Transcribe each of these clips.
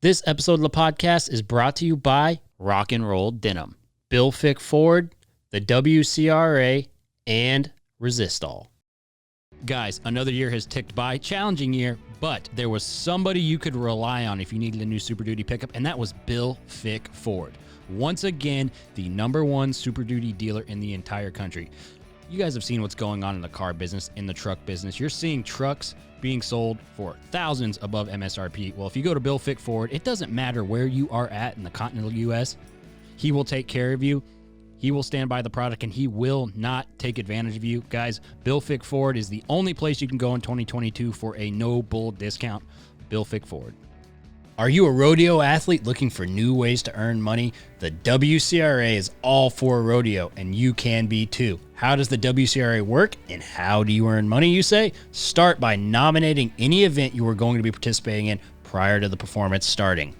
This episode of the podcast is brought to you by Rock and Roll Denim, Bill Fick Ford, the WCRA, and Resistol. Guys, another year has ticked by, challenging year, but there was somebody you could rely on if you needed a new Super Duty pickup, and that was Bill Fick Ford. Once again, the #1 Super Duty dealer in the entire country. You guys have seen what's going on in the car business, in the truck business. You're seeing trucks being sold for thousands above MSRP. Well, if you go to Bill Fick Ford, it doesn't matter where you are at in the continental U.S. He will take care of you. He will stand by the product, and he will not take advantage of you. Guys, Bill Fick Ford is the only place you can go in 2022 for a no-bull discount. Bill Fick Ford. Are you a rodeo athlete looking for new ways to earn money? The WCRA is all for rodeo, and you can be too. How does the WCRA work, and how do you earn money, you say? Start by nominating any event you are going to be participating in prior to the performance starting.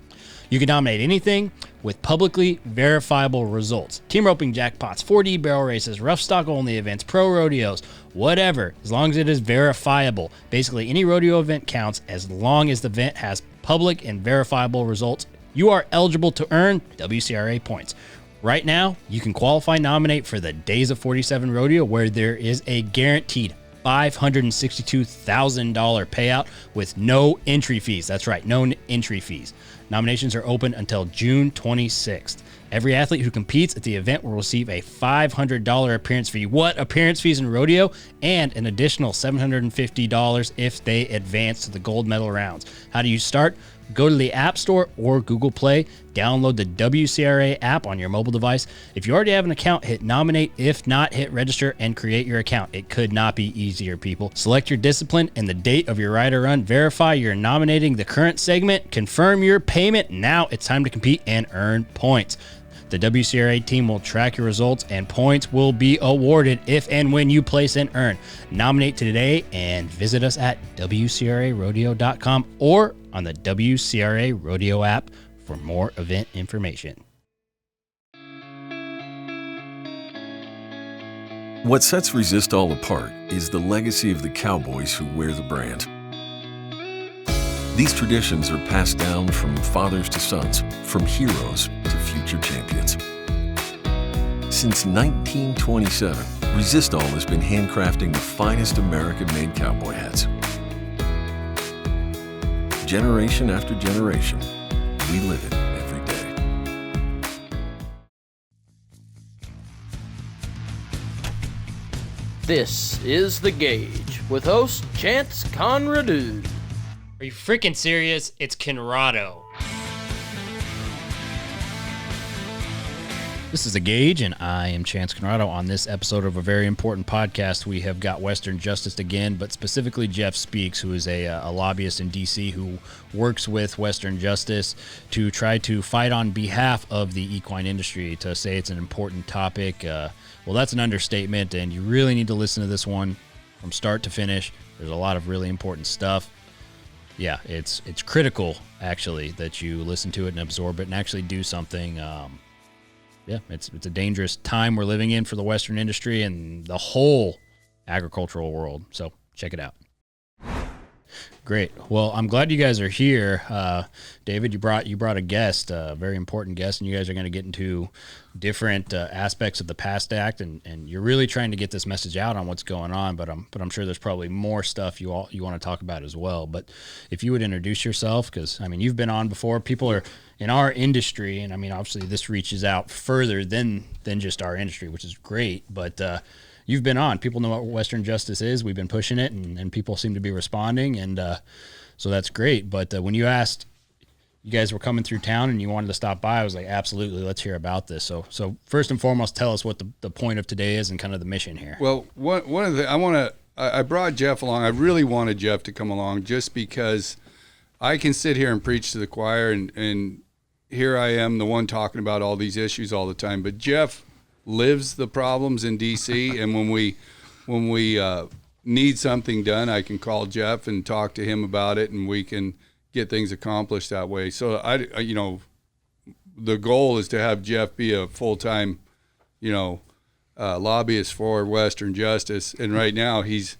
You can nominate anything with publicly verifiable results. Team roping jackpots, 4D barrel races, rough stock only events, pro rodeos, whatever, as long as it is verifiable. Basically, any rodeo event counts as long as the event has public and verifiable results. You are eligible to earn WCRA points. Right now, you can qualify and nominate for the Days of 47 Rodeo, where there is a guaranteed $562,000 payout with no entry fees. That's right, no entry fees. Nominations are open until June 26th. Every athlete who competes at the event will receive a $500 appearance fee. What? Appearance fees in rodeo? And an additional $750 if they advance to the gold medal rounds. How do you start? Go to the App Store or Google Play, download the WCRA app on your mobile device. If you already have an account, hit nominate. If not, hit register and create your account. It could not be easier, people. Select your discipline and the date of your ride or run. Verify you're nominating the current segment. Confirm your payment. Now it's time to compete and earn points. The WCRA team will track your results, and points will be awarded if and when you place and earn. Nominate today and visit us at WCRArodeo.com or on the WCRA Rodeo app for more event information. What sets Resistol apart is the legacy of the cowboys who wear the brand. These traditions are passed down from fathers to sons, from heroes to future champions. Since 1927, Resistol has been handcrafting the finest American-made cowboy hats. Generation after generation, we live it every day. This is The Gauge with host Chance Conradu. Are you freaking serious? It's Conrado. This is The Gauge, and I am Chance Conrado. On this episode of a very important podcast, we have got Western Justice again, but specifically Jeff Speaks, who is a lobbyist in D.C. who works with Western Justice to try to fight on behalf of the equine industry. To say it's an important topic, well, that's an understatement, and you really need to listen to this one from start to finish. There's a lot of really important stuff. Yeah, it's critical, actually, that you listen to it and absorb it and actually do something. Yeah, it's a dangerous time we're living in for the Western industry and the whole agricultural world. So check it out. Great. Well, I'm glad you guys are here. David, you brought a guest, a very important guest, and you guys are going to get into different aspects of the PAST Act, and you're really trying to get this message out on what's going on, but I'm sure there's probably more stuff you want to talk about as well. But if you would introduce yourself, because, I mean, you've been on before. People are in our industry, and, I mean, obviously this reaches out further than just our industry, which is great, but you've been on. People know what Western Justice is. We've been pushing it, and people seem to be responding, and so that's great. But when you asked, you guys were coming through town and you wanted to stop by, I was like, absolutely, let's hear about this. So first and foremost, tell us what the point of today is and kind of the mission here. Well, one of the I brought Jeff along. I really wanted Jeff to come along just because I can sit here and preach to the choir, and here I am, the one talking about all these issues all the time. But Jeff lives the problems in D.C., and when we need something done, I can call Jeff and talk to him about it, and we can get things accomplished that way. So the goal is to have Jeff be a full-time, lobbyist for Western Justice, and right now he's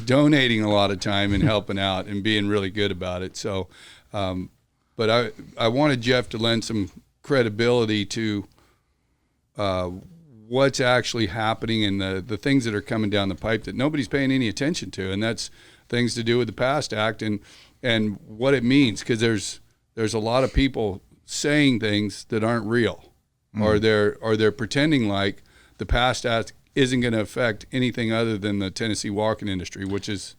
donating a lot of time and helping out and being really good about it. So But I wanted Jeff to lend some credibility to what's actually happening and the things that are coming down the pipe that nobody's paying any attention to, and that's things to do with the PAST Act and what it means, because there's a lot of people saying things that aren't real, or they're pretending like the PAST Act isn't going to affect anything other than the Tennessee walking industry, which is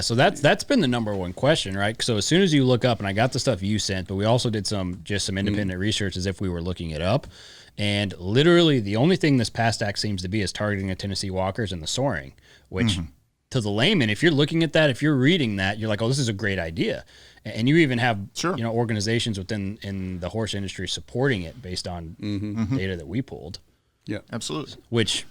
so that's been the number one question, right? So as soon as you look up, and I got the stuff you sent, but we also did some independent research as if we were looking it up, and literally the only thing this PAST Act seems to be is targeting the Tennessee walkers and the soaring, which to the layman, if you're looking at that, if you're reading that, you're like, oh, this is a great idea. And you even have organizations in the horse industry supporting it based on data that we pulled. Yeah, absolutely. Which,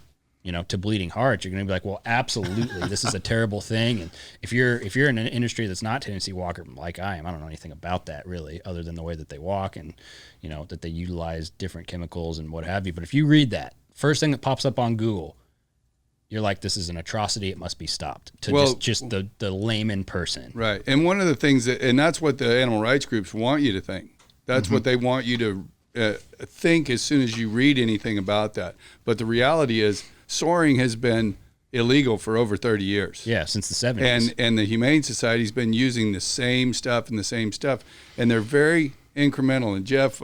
to bleeding hearts, you're going to be like, well, absolutely, this is a terrible thing. And if you're in an industry that's not Tennessee walker like I am, I don't know anything about that really, other than the way that they walk and that they utilize different chemicals and what have you. But if you read that, first thing that pops up on Google, you're like, this is an atrocity. It must be stopped. Just the layman person. Right. And one of the things and that's what the animal rights groups want you to think. That's what they want you to think as soon as you read anything about that. But the reality is soaring has been illegal for over 30 years. Yeah, since the 70s. And the Humane Society's been using the same stuff. And they're very incremental. And Jeff,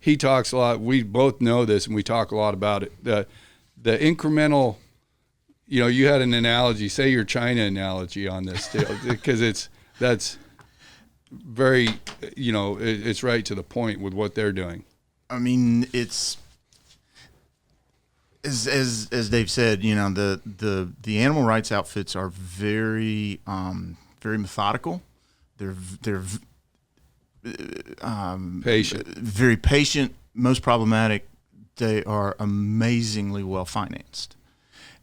he talks a lot. We both know this, and we talk a lot about it. The incremental... you had an analogy, say your China analogy on this deal, because that's very, it's right to the point with what they're doing. I mean, it's as Dave said, the animal rights outfits are very very methodical. They're patient, very patient. Most problematic, they are amazingly well financed.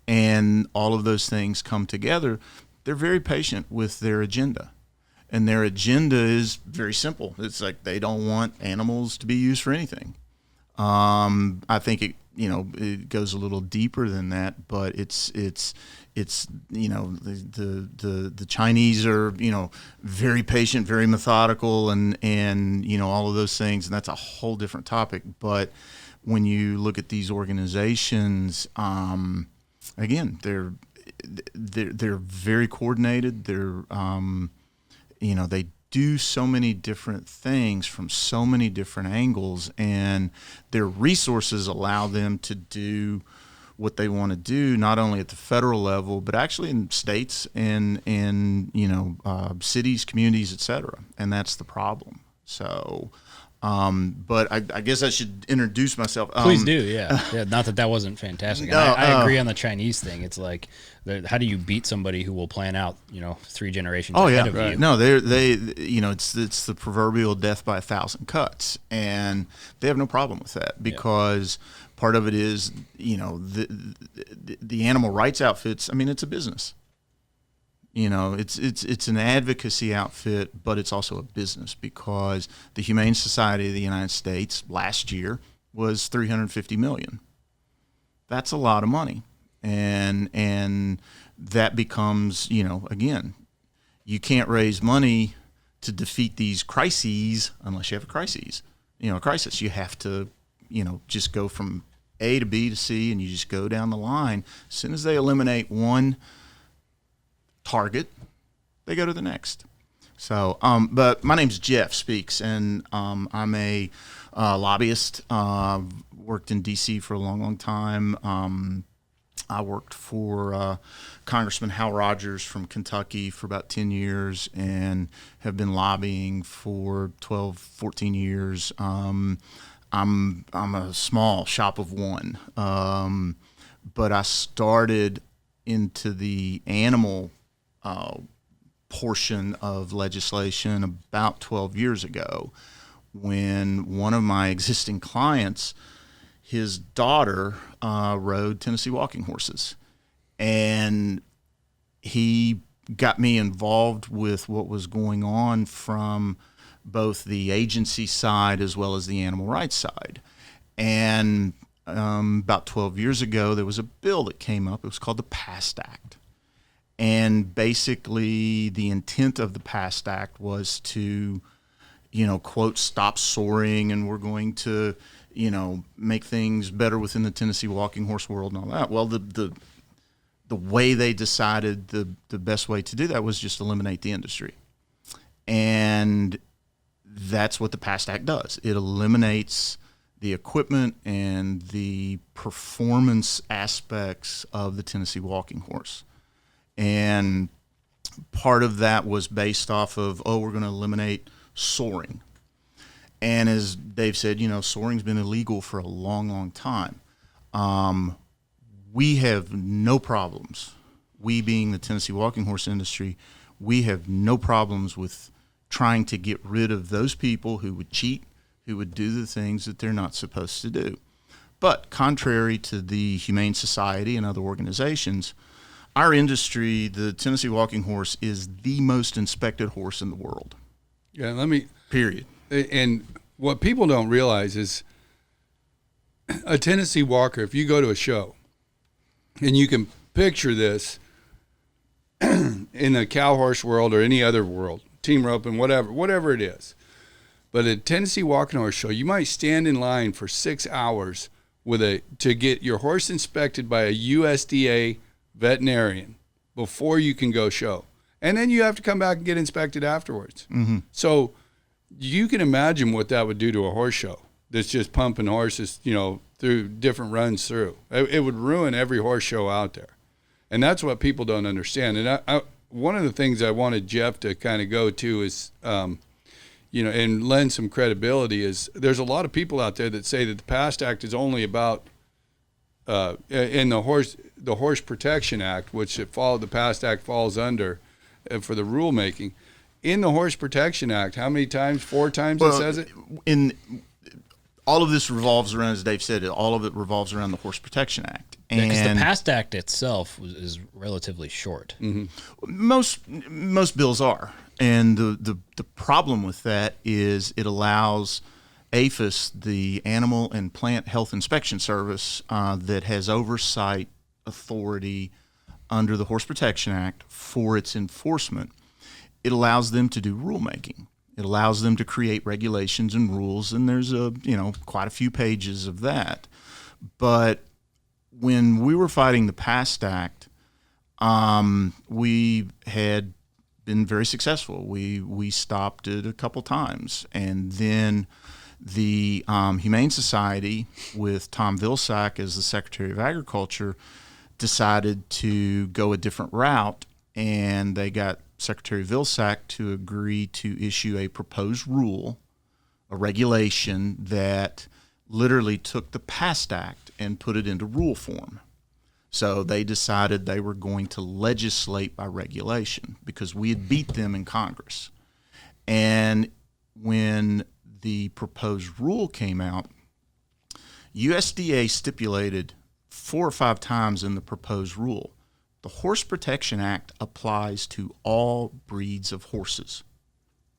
And all of those things come together. They're very patient with their agenda. And their agenda is very simple. It's like they don't want animals to be used for anything. I think it goes a little deeper than that, but it's the Chinese are very patient, very methodical, and all of those things, and that's a whole different topic. But when you look at these organizations, again, they're very coordinated. They're they do so many different things from so many different angles, and their resources allow them to do what they want to do, not only at the federal level, but actually in states and cities, communities, et cetera. And that's the problem. So. But I guess I should introduce myself. Please do, yeah. Not that wasn't fantastic. And I agree on the Chinese thing. It's like, how do you beat somebody who will plan out, 3 generations ahead of you? No, they it's the proverbial death by 1,000 cuts, and they have no problem with that because part of it is, the animal rights outfits. I mean, it's a business. It's an advocacy outfit, but it's also a business because the Humane Society of the United States last year was $350 million. That's a lot of money, and that becomes again, you can't raise money to defeat these crises unless you have a crisis. You have to just go from A to B to C, and you just go down the line. As soon as they eliminate one target, they go to the next. So, but my name's Jeff Speaks, and I'm a lobbyist. Worked in D.C. for a long time. I worked for Congressman Hal Rogers from Kentucky for about 10 years and have been lobbying for 12, 14 years. I'm a small shop of one, but I started into the animal portion of legislation about 12 years ago when one of my existing clients, his daughter rode Tennessee walking horses, and he got me involved with what was going on from both the agency side as well as the animal rights side. And about 12 years ago, there was a bill that came up. It was called the PAST Act. And basically the intent of the PAST Act was to quote, stop soaring, and we're going to, make things better within the Tennessee walking horse world and all that. Well, the way they decided the best way to do that was just eliminate the industry. And that's what the PAST Act does. It eliminates the equipment and the performance aspects of the Tennessee walking horse. And part of that was based off of, we're going to eliminate soaring. And as Dave said, soaring's been illegal for a long, long time. We have no problems. We being the Tennessee walking horse industry, we have no problems with trying to get rid of those people who would cheat, who would do the things that they're not supposed to do. But contrary to the Humane Society and other organizations, our industry, the Tennessee walking horse, is the most inspected horse in the world. Yeah, Period. And what people don't realize is a Tennessee walker, if you go to a show, and you can picture this in the cow horse world or any other world, team roping, whatever it is. But at a Tennessee walking horse show, you might stand in line for 6 hours to get your horse inspected by a USDA veterinarian before you can go show. And then you have to come back and get inspected afterwards. Mm-hmm. So you can imagine what that would do to a horse show that's just pumping horses, through different runs through. It would ruin every horse show out there. And that's what people don't understand. And one of the things I wanted Jeff to kind of go to is, and lend some credibility is there's a lot of people out there that say that the PAST Act is only about, in the Horse Protection Act, which the PAST Act falls under for the rulemaking. In the Horse Protection Act, how many times? 4 times it says it? All of this revolves around, as Dave said, all of it revolves around the Horse Protection Act. Because the PAST Act itself is relatively short. Mm-hmm. Most bills are. And the problem with that is it allows APHIS, the Animal and Plant Health Inspection Service, that has oversight authority under the Horse Protection Act for its enforcement. It allows them to do rulemaking. It allows them to create regulations and rules, and there's quite a few pages of that. But when we were fighting the PAST Act, we had been very successful. We stopped it a couple times, and then the Humane Society, with Tom Vilsack as the Secretary of Agriculture, decided to go a different route, and they got Secretary Vilsack to agree to issue a proposed rule, a regulation that literally took the PAST Act and put it into rule form. So they decided they were going to legislate by regulation because we had beat them in Congress. And when the proposed rule came out, USDA stipulated 4 or 5 times in the proposed rule, the Horse Protection Act applies to all breeds of horses,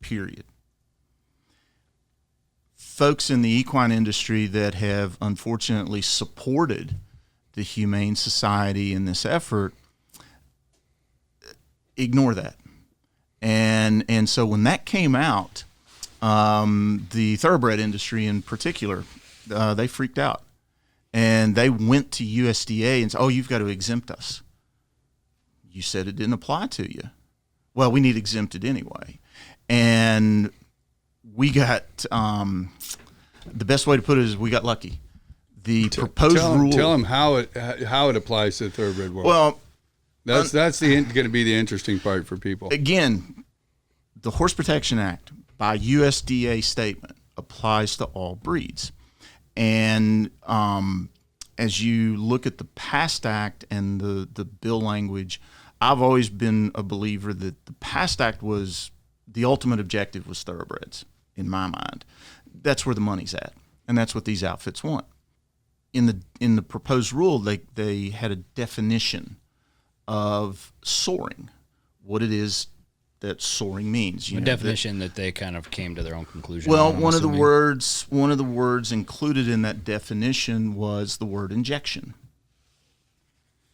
period. Folks in the equine industry that have unfortunately supported the Humane Society in this effort ignore that. And so when that came out, the thoroughbred industry in particular, they freaked out. And they went to USDA and said, you've got to exempt us. You said it didn't apply to you. Well, we need exempted anyway. And we got, the best way to put it is we got lucky. The proposed rule. Tell them how it applies to the thoroughbred world. Well, that's going to be the interesting part for people. Again, the Horse Protection Act, by USDA statement, applies to all breeds. And as you look at the PAST Act and the bill language, I've always been a believer that the PAST Act was the ultimate objective was thoroughbreds, in my mind. That's where the money's at, and that's what these outfits want. In the proposed rule, they had a definition of soaring, what it is that soaring means. A definition that they kind of came to their own conclusion. Well, one of the words included in that definition was the word injection.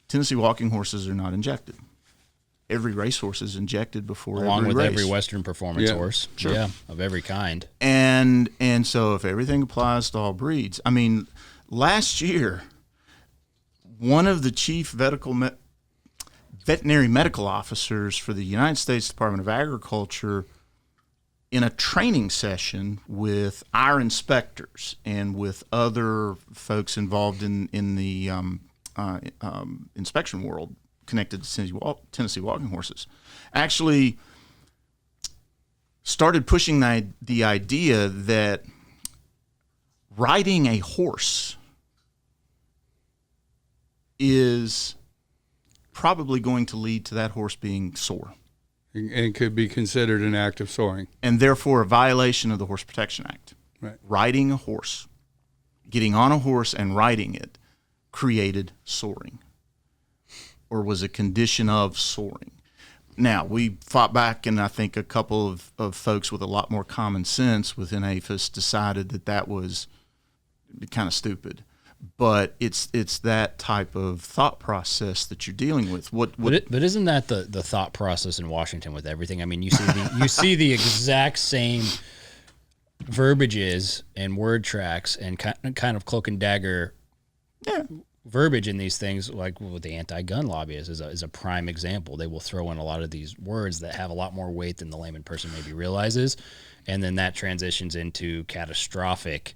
Tennessee walking horses are not injected. every racehorse is injected before Along every with race. every Western performance Yeah. horse. Sure. Yeah, of every kind. And so if everything applies to all breeds, I mean, last year, one of the chief veterinary medical officers for the United States Department of Agriculture, in a training session with our inspectors and with other folks involved in the inspection world connected to Tennessee walking horses, actually started pushing the idea that riding a horse is probably going to lead to that horse being sore, And could be considered an act of soaring. and therefore a violation of the Horse Protection Act. Right. Riding a horse, getting on a horse and riding it, created soaring, or was a condition of soaring. Now, we fought back, and I think a couple of folks with a lot more common sense within APHIS decided that was kind of stupid. But it's that type of thought process that you're dealing with. But isn't that the thought process in Washington with everything? I mean, you see the exact same verbiages and word tracks and kind of cloak and dagger verbiage in these things, like with the anti-gun lobbyists is a prime example. They will throw in a lot of these words that have a lot more weight than the layman person maybe realizes, and then that transitions into catastrophic,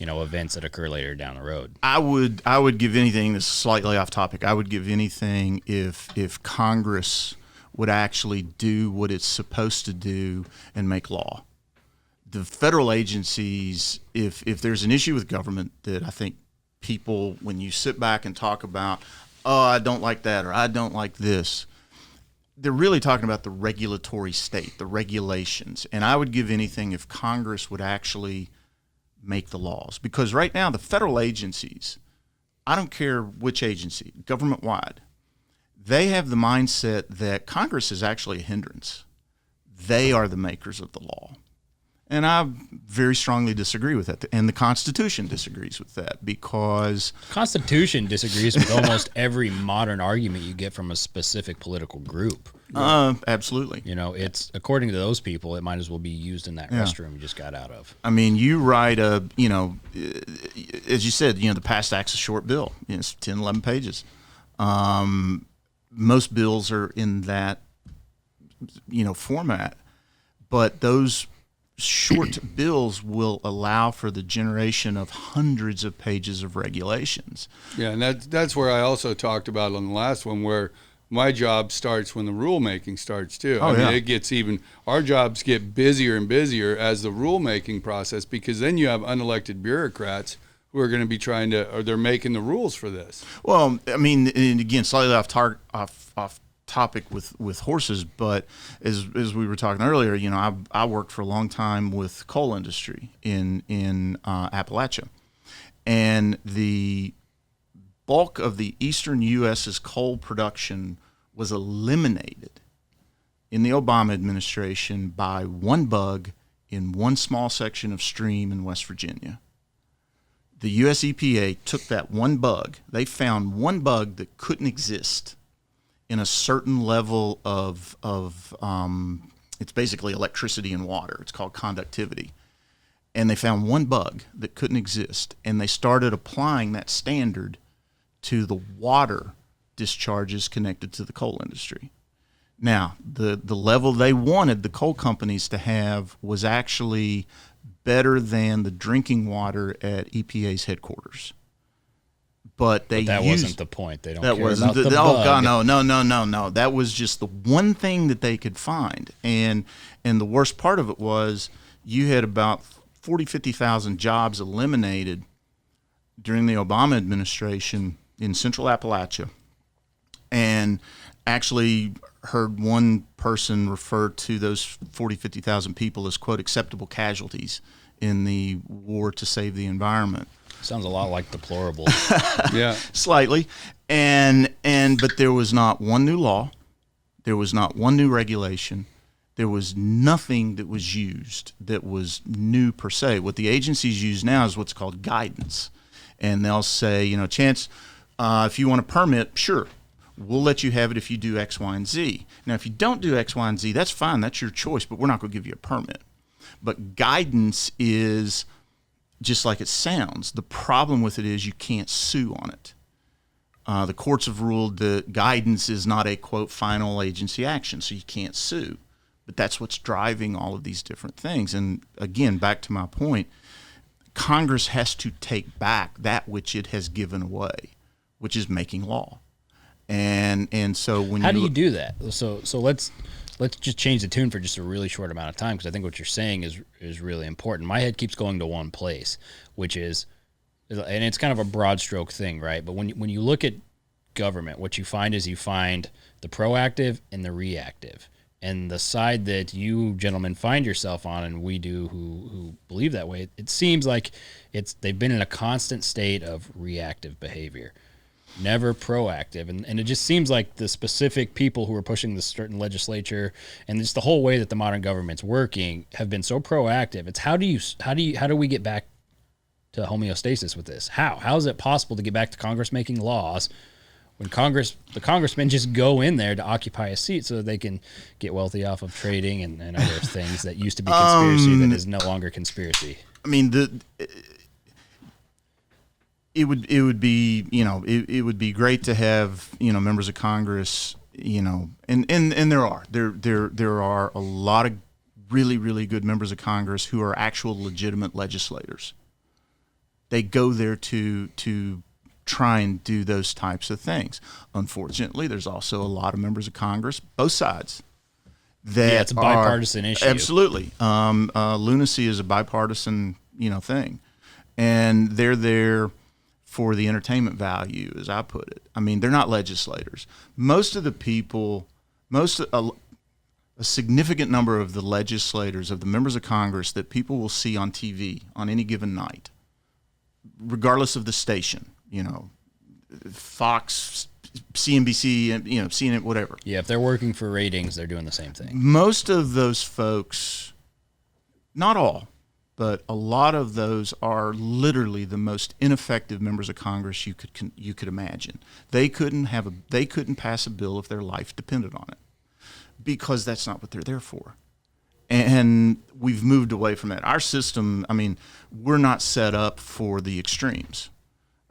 events that occur later down the road. I would give anything that's slightly off topic. I would give anything if Congress would actually do what it's supposed to do and make law. The federal agencies, if there's an issue with government that I think people, when you sit back and talk about, oh, I don't like that or I don't like this, they're really talking about the regulatory state, the regulations. And I would give anything if Congress would actually make the laws. Because right now, the federal agencies, I don't care which agency, government-wide, they have the mindset that Congress is actually a hindrance. They are the makers of the law. And I very strongly disagree with that. And the Constitution disagrees with that because Constitution disagrees with almost every modern argument you get from a specific political group. absolutely. It's according to those people, it might as well be used in that restroom you just got out of. I mean, you write as you said, the PAST Act's a short bill. It's 10, 11 pages. Most bills are in that, format. But those short bills will allow for the generation of hundreds of pages of regulations. Yeah, and that's where I also talked about on the last one, where my job starts when the rulemaking starts too. Oh, yeah. It gets our jobs get busier and busier as the rulemaking process, because then you have unelected bureaucrats who are going to be they're making the rules for this. Well, I mean, and again, slightly off topic with horses, but as we were talking earlier, I worked for a long time with coal industry in Appalachia, and the bulk of the eastern U.S.'s coal production was eliminated in the Obama administration by one bug in one small section of stream in West Virginia. The U.S. EPA took that one bug. They found one bug that couldn't exist in a certain level of it's basically electricity and water. It's called conductivity. And they found one bug that couldn't exist, and they started applying that standard to the water discharges connected to the coal industry. Now, the level they wanted the coal companies to have was actually better than the drinking water at EPA's headquarters. But that wasn't the point. They don't that care wasn't about the oh bug. God, no. That was just the one thing that they could find. And the worst part of it was you had about 50,000 jobs eliminated during the Obama administration in central Appalachia. And actually heard one person refer to those 50,000 people as, quote, acceptable casualties in the war to save the environment. Sounds a lot like deplorable. Yeah. Slightly. But there was not one new law. There was not one new regulation. There was nothing that was used that was new per se. What the agencies use now is what's called guidance. And they'll say, Chance, if you want a permit, sure. we'll let you have it if you do X, Y, and Z. Now, if you don't do X, Y, and Z, that's fine. That's your choice, but we're not going to give you a permit. But guidance is just like it sounds. The problem with it is you can't sue on it. The courts have ruled that guidance is not a, quote, final agency action, so you can't sue. But that's what's driving all of these different things. And again, back to my point, Congress has to take back that which it has given away, which is making law. And so when how do you do that? So let's just change the tune for just a really short amount of time, because I think what you're saying is really important. My head keeps going to one place, which is, and it's kind of a broad stroke thing, right? But when you look at government, what you find is you find the proactive and the reactive. And the side that you gentlemen find yourself on, and we do who believe that way, it seems like they've been in a constant state of reactive behavior, never proactive. And it just seems like the specific people who are pushing the certain legislature and just the whole way that the modern government's working have been so proactive. It's how do we get back to homeostasis with this? How is it possible to get back to Congress making laws when the congressmen just go in there to occupy a seat so that they can get wealthy off of trading and other things that used to be conspiracy that is no longer conspiracy? I mean, it would be, it would be great to have, members of Congress, and there are a lot of really, really good members of Congress who are actual legitimate legislators. They go there to try and do those types of things. Unfortunately, there's also a lot of members of Congress, both sides, that it's a bipartisan issue. Absolutely. Lunacy is a bipartisan, thing. And they're there for the entertainment value, as I put it. I mean, they're not legislators. Most of the people, a significant number of the legislators, of the members of Congress that people will see on TV on any given night, regardless of the station, Fox, CNBC, CNN, whatever. Yeah, if they're working for ratings, they're doing the same thing. Most of those folks, not all, but a lot of those are literally the most ineffective members of Congress you could imagine. They couldn't pass a bill if their life depended on it, because that's not what they're there for. And we've moved away from that. Our system, we're not set up for the extremes.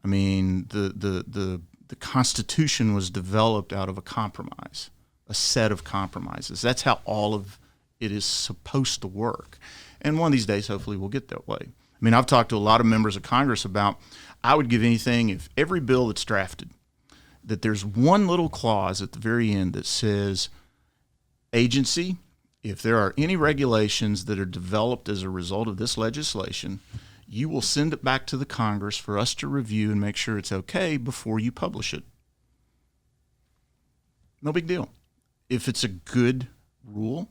The Constitution was developed out of a compromise, a set of compromises. That's how all of it is supposed to work. And one of these days, hopefully, we'll get that way. I've talked to a lot of members of Congress about, I would give anything if every bill that's drafted, that there's one little clause at the very end that says, agency, if there are any regulations that are developed as a result of this legislation, you will send it back to the Congress for us to review and make sure it's okay before you publish it. No big deal. If it's a good rule.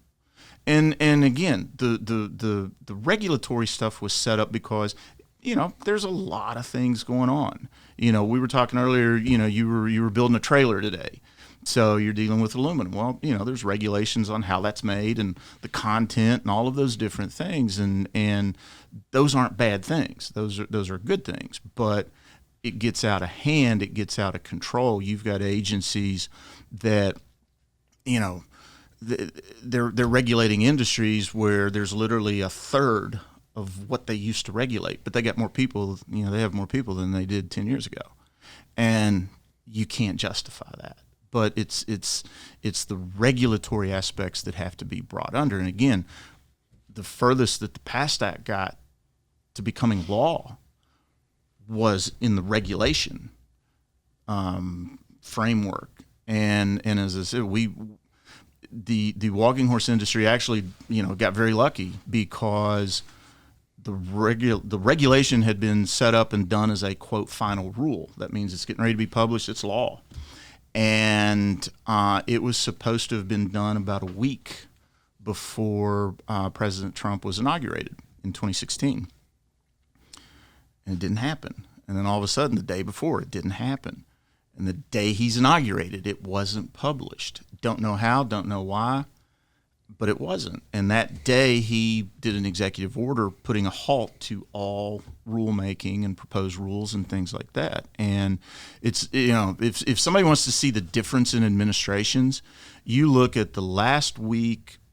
And again, the regulatory stuff was set up because, there's a lot of things going on. We were talking earlier, you were building a trailer today. So you're dealing with aluminum. Well, there's regulations on how that's made and the content and all of those different things. And those aren't bad things. Those are good things. But it gets out of hand. It gets out of control. You've got agencies that, they're regulating industries where there's literally a third of what they used to regulate. But they got more people, they have more people than they did 10 years ago. And you can't justify that. But it's the regulatory aspects that have to be brought under. And again, the furthest that the PAST Act got to becoming law was in the regulation framework. And as I said, the walking horse industry actually got very lucky because the regulation had been set up and done as a, quote, final rule. That means it's getting ready to be published. It's law. And it was supposed to have been done about a week before President Trump was inaugurated in 2016. And it didn't happen. And then all of a sudden, the day before, it didn't happen. And the day he's inaugurated, it wasn't published. Don't know how, don't know why. but it wasn't. And that day he did an executive order putting a halt to all rulemaking and proposed rules and things like that. And it's, if somebody wants to see the difference in administrations, you look at the last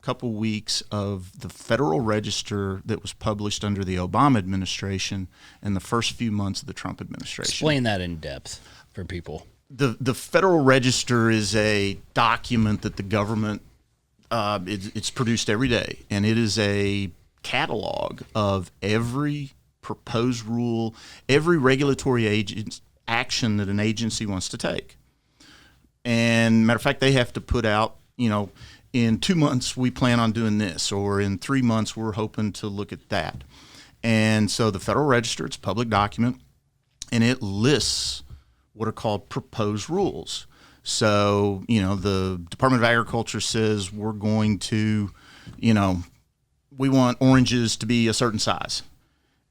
couple weeks of the Federal Register that was published under the Obama administration and the first few months of the Trump administration. Explain that in depth for people. The Federal Register is a document that the government it's produced every day, and it is a catalog of every proposed rule, every regulatory action that an agency wants to take. And matter of fact, they have to put out, in 2 months we plan on doing this, or in 3 months we're hoping to look at that. And so the Federal Register, it's a public document, and it lists what are called proposed rules. So, the Department of Agriculture says we're going to, we want oranges to be a certain size.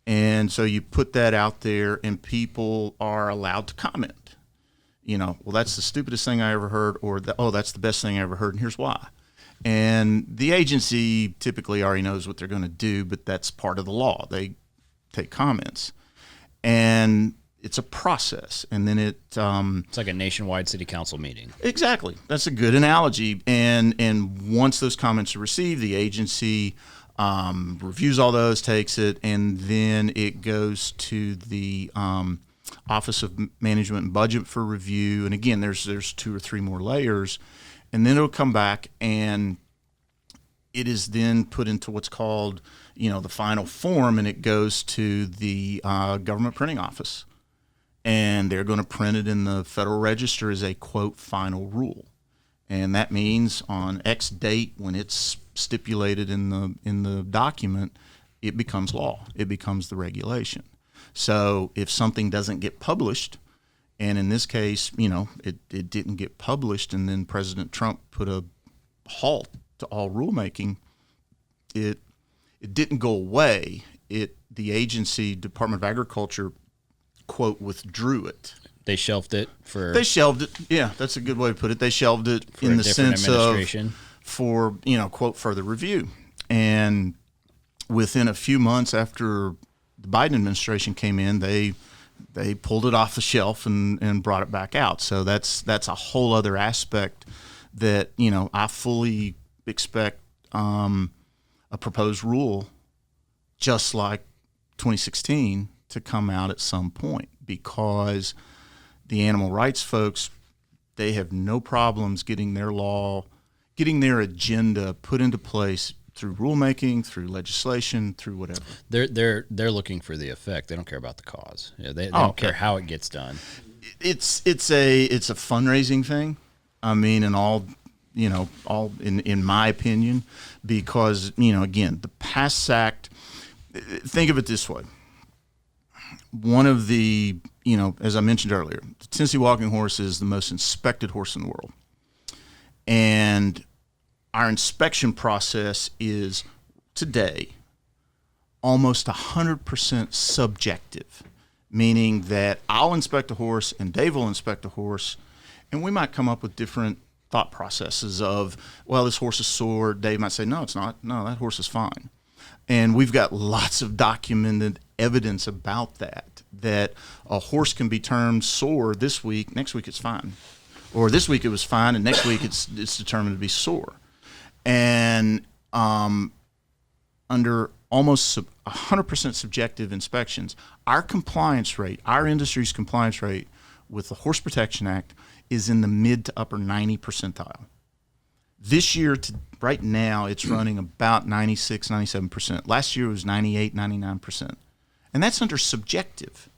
And so you put that out there and people are allowed to comment. Well, that's the stupidest thing I ever heard, or that's the best thing I ever heard, and here's why. And the agency typically already knows what they're going to do, but that's part of the law. They take comments. And it's a process, and then it's like a nationwide city council meeting. Exactly. That's a good analogy. And once those comments are received, the agency reviews all those, takes it, and then it goes to the Office of Management and Budget for review. And again, there's 2 or 3 more layers, and then it'll come back, and it is then put into what's called, the final form, and it goes to the government printing office. And they're going to print it in the Federal Register as a, quote, final rule. And that means on X date, when it's stipulated in the document, it becomes law. It becomes the regulation. So if something doesn't get published, and in this case, it didn't get published, and then President Trump put a halt to all rulemaking, it didn't go away. The agency, Department of Agriculture, quote, withdrew it. They shelved it for... They shelved it. Yeah, that's a good way to put it. They shelved it in the sense of for, quote, further review. And within a few months after the Biden administration came in, they pulled it off the shelf and brought it back out. So that's a whole other aspect that, I fully expect a proposed rule just like 2016 to come out at some point, because the animal rights folks, they have no problems getting their agenda put into place through rulemaking, through legislation, through whatever. They're looking for the effect. They don't care about the cause. They don't care how it gets done. It's a fundraising thing. I mean, and all in my opinion, because again, the PASS Act. Think of it this way. One of the, as I mentioned earlier, the Tennessee Walking Horse is the most inspected horse in the world. And our inspection process is today almost 100% subjective, meaning that I'll inspect a horse and Dave will inspect a horse, and we might come up with different thought processes of, well, this horse is sore. Dave might say, no, it's not. No, that horse is fine. And we've got lots of documented evidence about that a horse can be termed sore this week, next week it's fine. Or this week it was fine, and next week it's determined to be sore. And under almost 100% subjective inspections, our compliance rate, our industry's compliance rate with the Horse Protection Act is in the mid to upper 90 percentile. This year, right now, it's running about 96, 97%. Last year it was 98, 99%. And that's under subjective.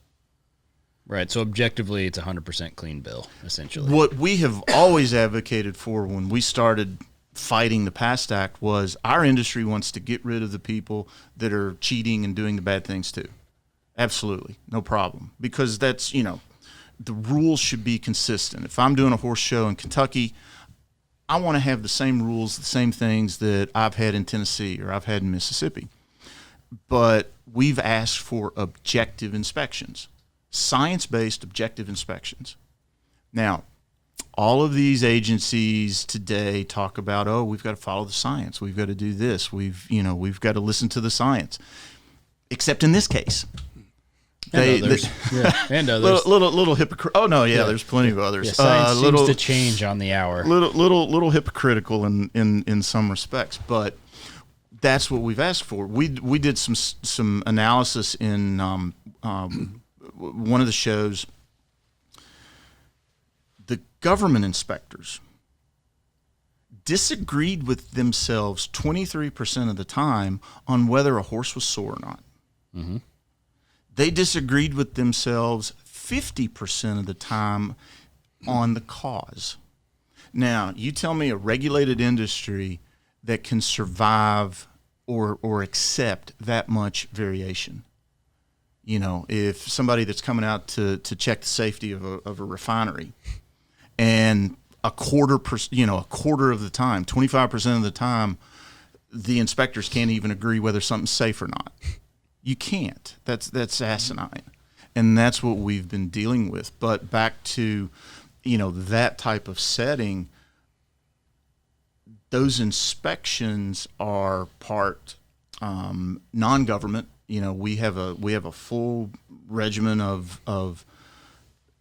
Right. So objectively, it's 100% clean bill, essentially. What we have always advocated for when we started fighting the PASS Act was our industry wants to get rid of the people that are cheating and doing the bad things too. Absolutely. No problem. Because that's, the rules should be consistent. If I'm doing a horse show in Kentucky, I want to have the same rules, the same things that I've had in Tennessee or I've had in Mississippi. But we've asked for objective inspections, science-based objective inspections. Now, all of these agencies today talk about, oh, we've got to follow the science. We've got to do this. We've got to listen to the science. Except in this case, And others. And others. little hypocrite. Oh no, there's plenty of others. Yeah, science seems to change on the hour. Little hypocritical in some respects, but that's what we've asked for. We did some analysis in one of the shows. The government inspectors disagreed with themselves 23% of the time on whether a horse was sore or not. Mm-hmm. They disagreed with themselves 50% of the time on the cause. Now, you tell me a regulated industry that can survive or accept that much variation. If somebody that's coming out to check the safety of a refinery, and a quarter of the time, 25% of the time, the inspectors can't even agree whether something's safe or not. You can't. That's asinine, and that's what we've been dealing with. But back to, that type of setting, those inspections are part non-government. We have a full regimen of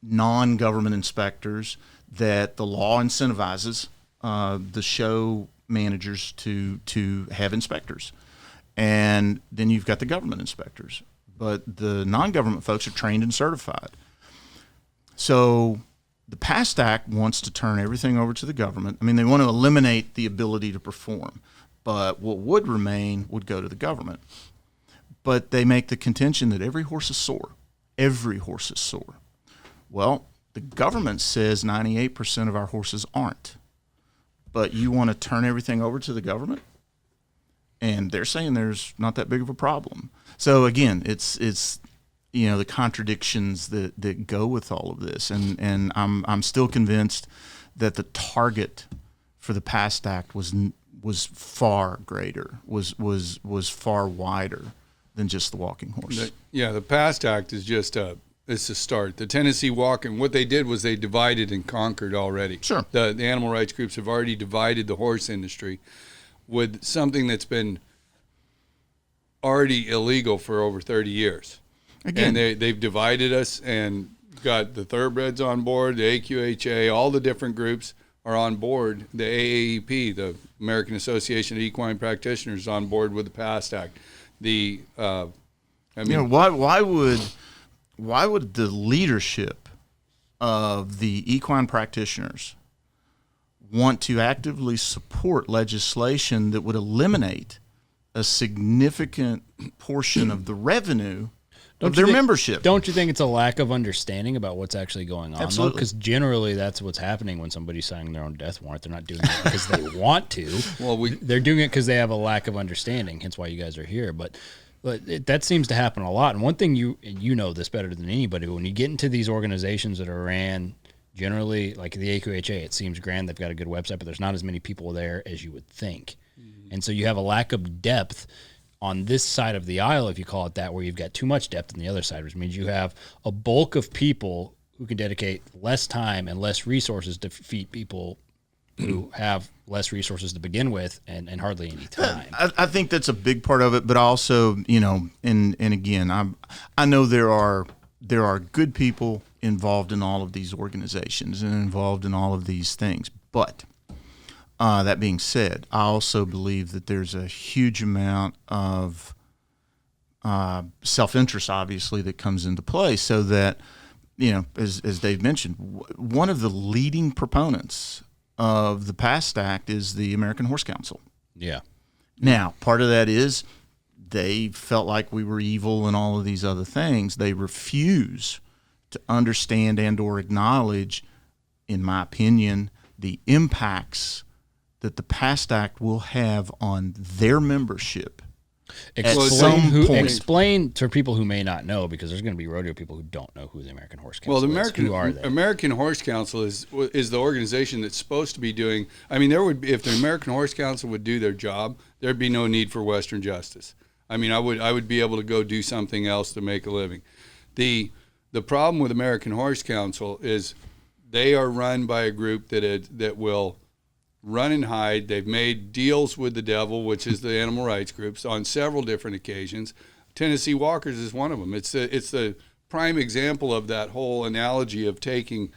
non-government inspectors that the law incentivizes the show managers to have inspectors. And then you've got the government inspectors. But the non-government folks are trained and certified. So the PAST Act wants to turn everything over to the government. I mean, they want to eliminate the ability to perform. But what would remain would go to the government. But they make the contention that every horse is sore. Every horse is sore. Well, the government says 98% of our horses aren't. But you want to turn everything over to the government? And they're saying there's not that big of a problem. So again, it's the contradictions that go with all of this. And I'm still convinced that the target for the PAST Act was far greater, was far wider than just the walking horse. The PAST Act is just it's a start. The Tennessee walking, what they did was they divided and conquered already. Sure. The animal rights groups have already divided the horse industry with something that's been already illegal for over 30 years. Again, and they've divided us and got the Thoroughbreds on board, the AQHA, all the different groups are on board. The AAEP, the American Association of Equine Practitioners, on board with the PAST Act. Why would the leadership of the equine practitioners want to actively support legislation that would eliminate a significant portion of the revenue of their membership? Don't you think it's a lack of understanding about what's actually going on? Absolutely. Because generally that's what's happening when somebody's signing their own death warrant. They're not doing it because they want to. Well, they're doing it because they have a lack of understanding, hence why you guys are here. But that seems to happen a lot. And one thing you know this better than anybody, when you get into these organizations that are ran generally, like the AQHA, it seems grand. They've got a good website, but there's not as many people there as you would think. Mm-hmm. And so you have a lack of depth on this side of the aisle, if you call it that, where you've got too much depth on the other side, which means you have a bulk of people who can dedicate less time and less resources to defeat people who have less resources to begin with and hardly any time. I think that's a big part of it, but also, and again, I know there are good people involved in all of these organizations and involved in all of these things. But that being said, I also believe that there's a huge amount of self-interest, obviously, that comes into play, so that, as Dave mentioned, one of the leading proponents of the PAST Act is the American Horse Council. Yeah. Now, part of that is they felt like we were evil and all of these other things. They refuse to understand and or acknowledge, in my opinion, the impacts that the PAST Act will have on their membership. Explain to people who may not know, because there's going to be rodeo people who don't know who the American Horse Council is. Who are they? American Horse Council is the organization that's supposed to be doing. I mean, if the American Horse Council would do their job, there'd be no need for Western Justice. I mean, I would be able to go do something else to make a living. The problem with American Horse Council is they are run by a group that will run and hide. They've made deals with the devil, which is the animal rights groups, on several different occasions. Tennessee Walkers is one of them. It's the prime example of that whole analogy of taking,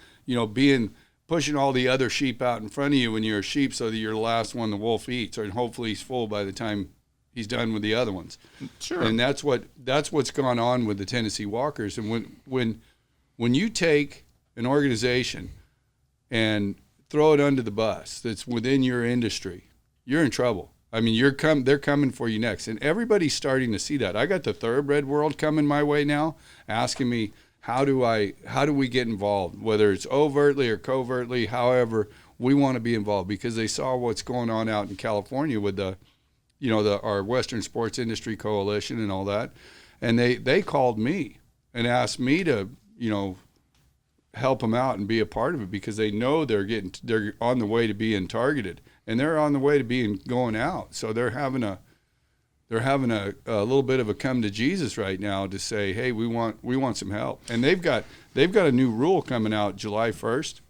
pushing all the other sheep out in front of you when you're a sheep so that you're the last one the wolf eats, and hopefully he's full by the time he's done with the other ones. Sure. And that's what's gone on with the Tennessee Walkers. And when you take an organization and throw it under the bus that's within your industry, you're in trouble. I mean, they're coming for you next. And everybody's starting to see that. I got the Thoroughbred world coming my way now, asking me, how do we get involved? Whether it's overtly or covertly, however, we want to be involved, because they saw what's going on out in California with our Western Sports Industry Coalition and all that. And they called me and asked me to, help them out and be a part of it, because they know they're on the way to being targeted, and they're on the way to being going out. So they're having a little bit of a come to Jesus right now to say, hey, we want some help. And they've got a new rule coming out July 1st.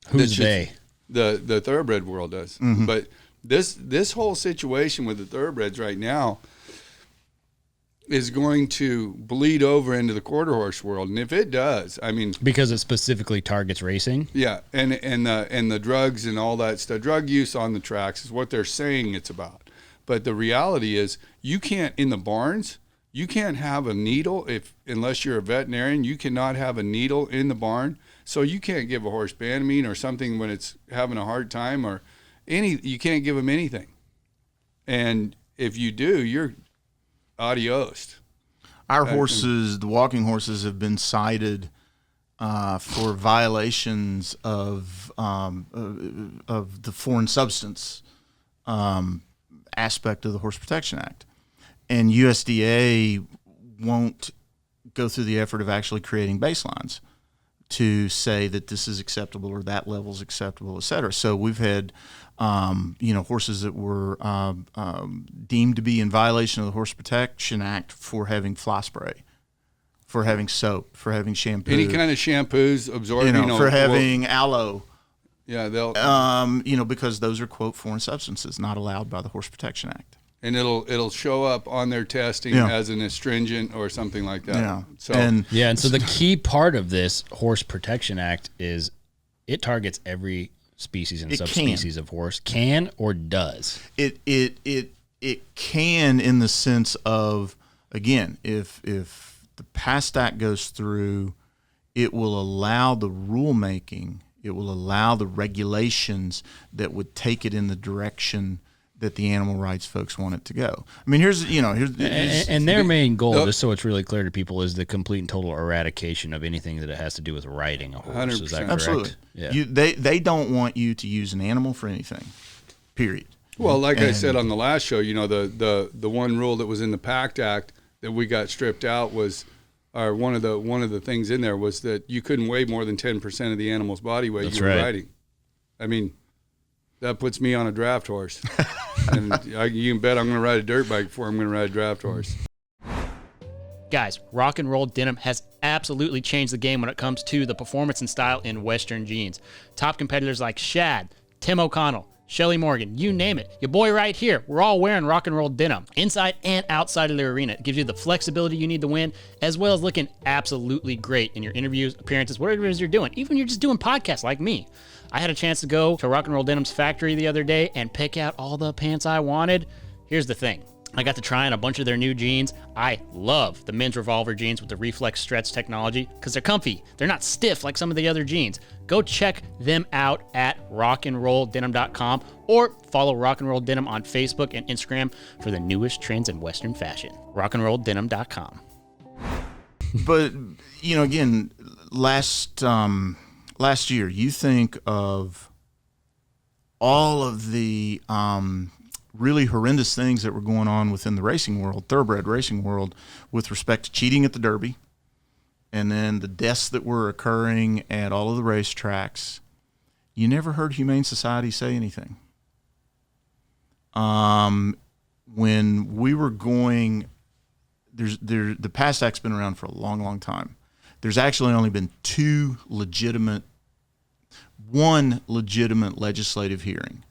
Who's they? The Thoroughbred world does. Mm-hmm. But this whole situation with the Thoroughbreds right now is going to bleed over into the quarter horse world. And if it does, I mean, because it specifically targets racing. Yeah. And the drugs and all that stuff, drug use on the tracks is what they're saying it's about. But the reality is, you can't, in the barns, you can't have a needle unless you're a veterinarian. You cannot have a needle in the barn. So you can't give a horse Banamine or something when it's having a hard time, or you can't give them anything. And if you do, you're adios. Our horses, the walking horses, have been cited for violations of the foreign substance aspect of the Horse Protection Act, and USDA won't go through the effort of actually creating baselines to say that this is acceptable or that level is acceptable, et cetera. So we've had horses that were deemed to be in violation of the Horse Protection Act for having fly spray, for having soap, for having shampoo, any kind of shampoos absorbing, for having aloe. Yeah, they'll because those are, quote, foreign substances not allowed by the Horse Protection Act. And it'll show up on their testing as an astringent or something like that. Yeah. So and so the key part of this Horse Protection Act is it targets every species and subspecies of horse. Can or does? It can, in the sense of, again, if the PAST Act goes through, it will allow the rulemaking, it will allow the regulations that would take it in the direction that the animal rights folks want it to go. I mean, here's their main goal, just so it's really clear to people, is the complete and total eradication of anything that it has to do with riding a horse. 100%. Is that correct? Absolutely. Yeah. They don't want you to use an animal for anything. Period. Well, like I said on the last show, the one rule that was in the PACT Act that we got stripped out was, or one of the things in there was that you couldn't weigh more than 10% of the animal's body weight. That's you were right. riding. I mean, that puts me on a draft horse. And you can bet I'm going to ride a dirt bike before I'm going to ride a draft horse. Guys, Rock and Roll Denim has absolutely changed the game when it comes to the performance and style in Western jeans. Top competitors like Shad, Tim O'Connell, Shelly Morgan, you name it. Your boy right here, we're all wearing Rock and Roll Denim. Inside and outside of the arena. It gives you the flexibility you need to win, as well as looking absolutely great in your interviews, appearances, whatever it is you're doing. Even when you're just doing podcasts like me. I had a chance to go to Rock and Roll Denim's factory the other day and pick out all the pants I wanted. Here's the thing. I got to try on a bunch of their new jeans. I love the men's Revolver jeans with the reflex stretch technology because they're comfy. They're not stiff like some of the other jeans. Go check them out at rockandrolldenim.com or follow Rock and Roll Denim on Facebook and Instagram for the newest trends in Western fashion. rockandrolldenim.com. But, again, last year, you think of all of the really horrendous things that were going on within the racing world, thoroughbred racing world, with respect to cheating at the Derby, and then the deaths that were occurring at all of the racetracks. You never heard Humane Society say anything. When we were going, the PAST Act's been around for a long, long time. There's actually only been 2 legitimate one legitimate legislative hearing,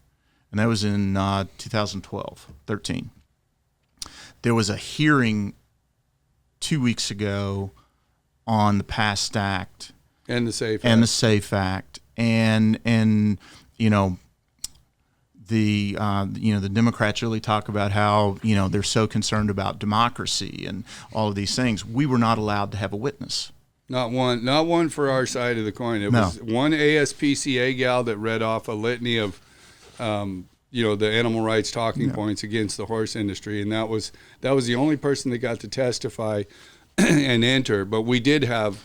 and that was in 2013. There was a hearing 2 weeks ago on the PAST Act and the SAFE Act, and you know, the Democrats really talk about how, you know, they're so concerned about democracy and all of these things. We were not allowed to have a witness. Not one for our side of the coin. It was one ASPCA gal that read off a litany of, the animal rights talking points against the horse industry, and that was the only person that got to testify and enter. But we did have,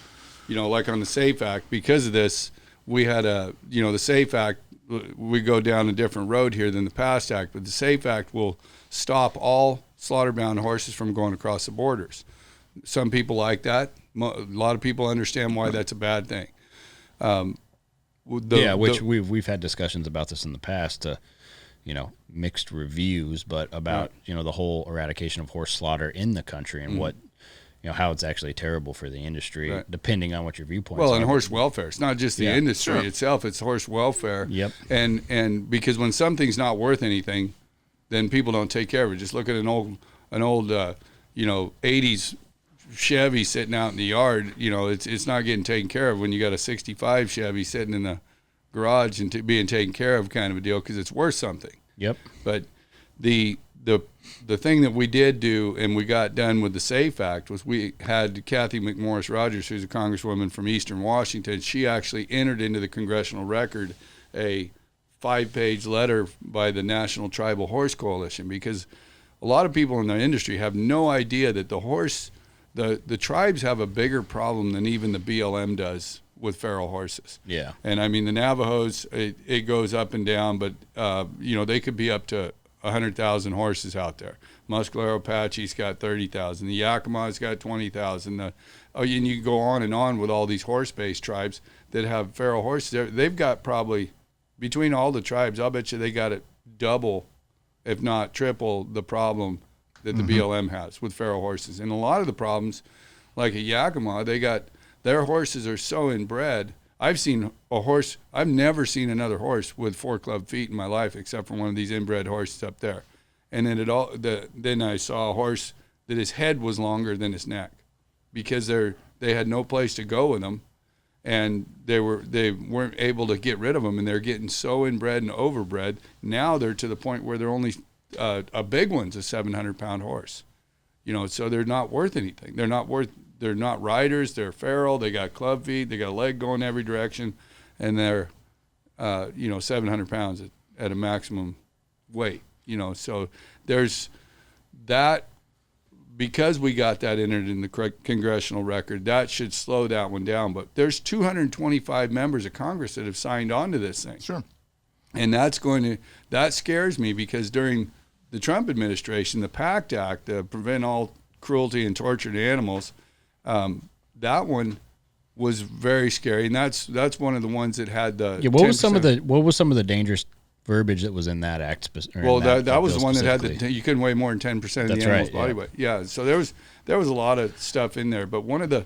like on the SAFE Act, because of this, we had the SAFE Act. We go down a different road here than the PAST Act, but the SAFE Act will stop all slaughter-bound horses from going across the borders. Some people like that. A lot of people understand why that's a bad thing. We've had discussions about this in the past. Mixed reviews, but about the whole eradication of horse slaughter in the country and what. How it's actually terrible for the industry, depending on what your viewpoints are. Well, and horse welfare. It's not just the industry itself; it's horse welfare. Yep. And because when something's not worth anything, then people don't take care of it. Just look at an old 80s Chevy sitting out in the yard. It's not getting taken care of when you got a 65 Chevy sitting in the garage and being taken care of, kind of a deal, because it's worth something. Yep. But the thing that we did do and we got done with the SAFE Act was we had Kathy McMorris Rogers, who's a congresswoman from Eastern Washington. She actually entered into the congressional record a 5-page letter by the National Tribal Horse Coalition, because a lot of people in the industry have no idea that the tribes have a bigger problem than even the BLM does with feral horses. Yeah. And I mean, the Navajos, it goes up and down, but they could be up to 100,000 horses out there. Muscular Apache's got 30,000. The Yakima's got 20,000. And you go on with all these horse-based tribes that have feral horses. They've got probably, between all the tribes, I'll bet you they got it double, if not triple, the problem that the BLM has with feral horses. And a lot of the problems, like at Yakima, their horses are so inbred. I've never seen another horse with 4 club feet in my life except for one of these inbred horses up there. And then I saw a horse that his head was longer than his neck, because they had no place to go with them, and they weren't able to get rid of them, and they're getting so inbred and overbred. Now they're to the point where they're only a big one's a 700-pound horse, so they're not worth anything. They're not riders. They're feral. They got club feet. They got a leg going every direction, and they're, 700 pounds at a maximum weight. So there's that. Because we got that entered in the congressional record, that should slow that one down. But there's 225 members of Congress that have signed on to this thing. Sure. And that scares me, because during the Trump administration, the PACT Act, the Prevent All Cruelty and Torture to Animals, that one was very scary, and that's one of the ones that had the. Yeah, what was some of the dangerous verbiage that was in that act? Well, that was the one that had you couldn't weigh more than 10% of the animal's body weight. Yeah, so there was a lot of stuff in there, but one of the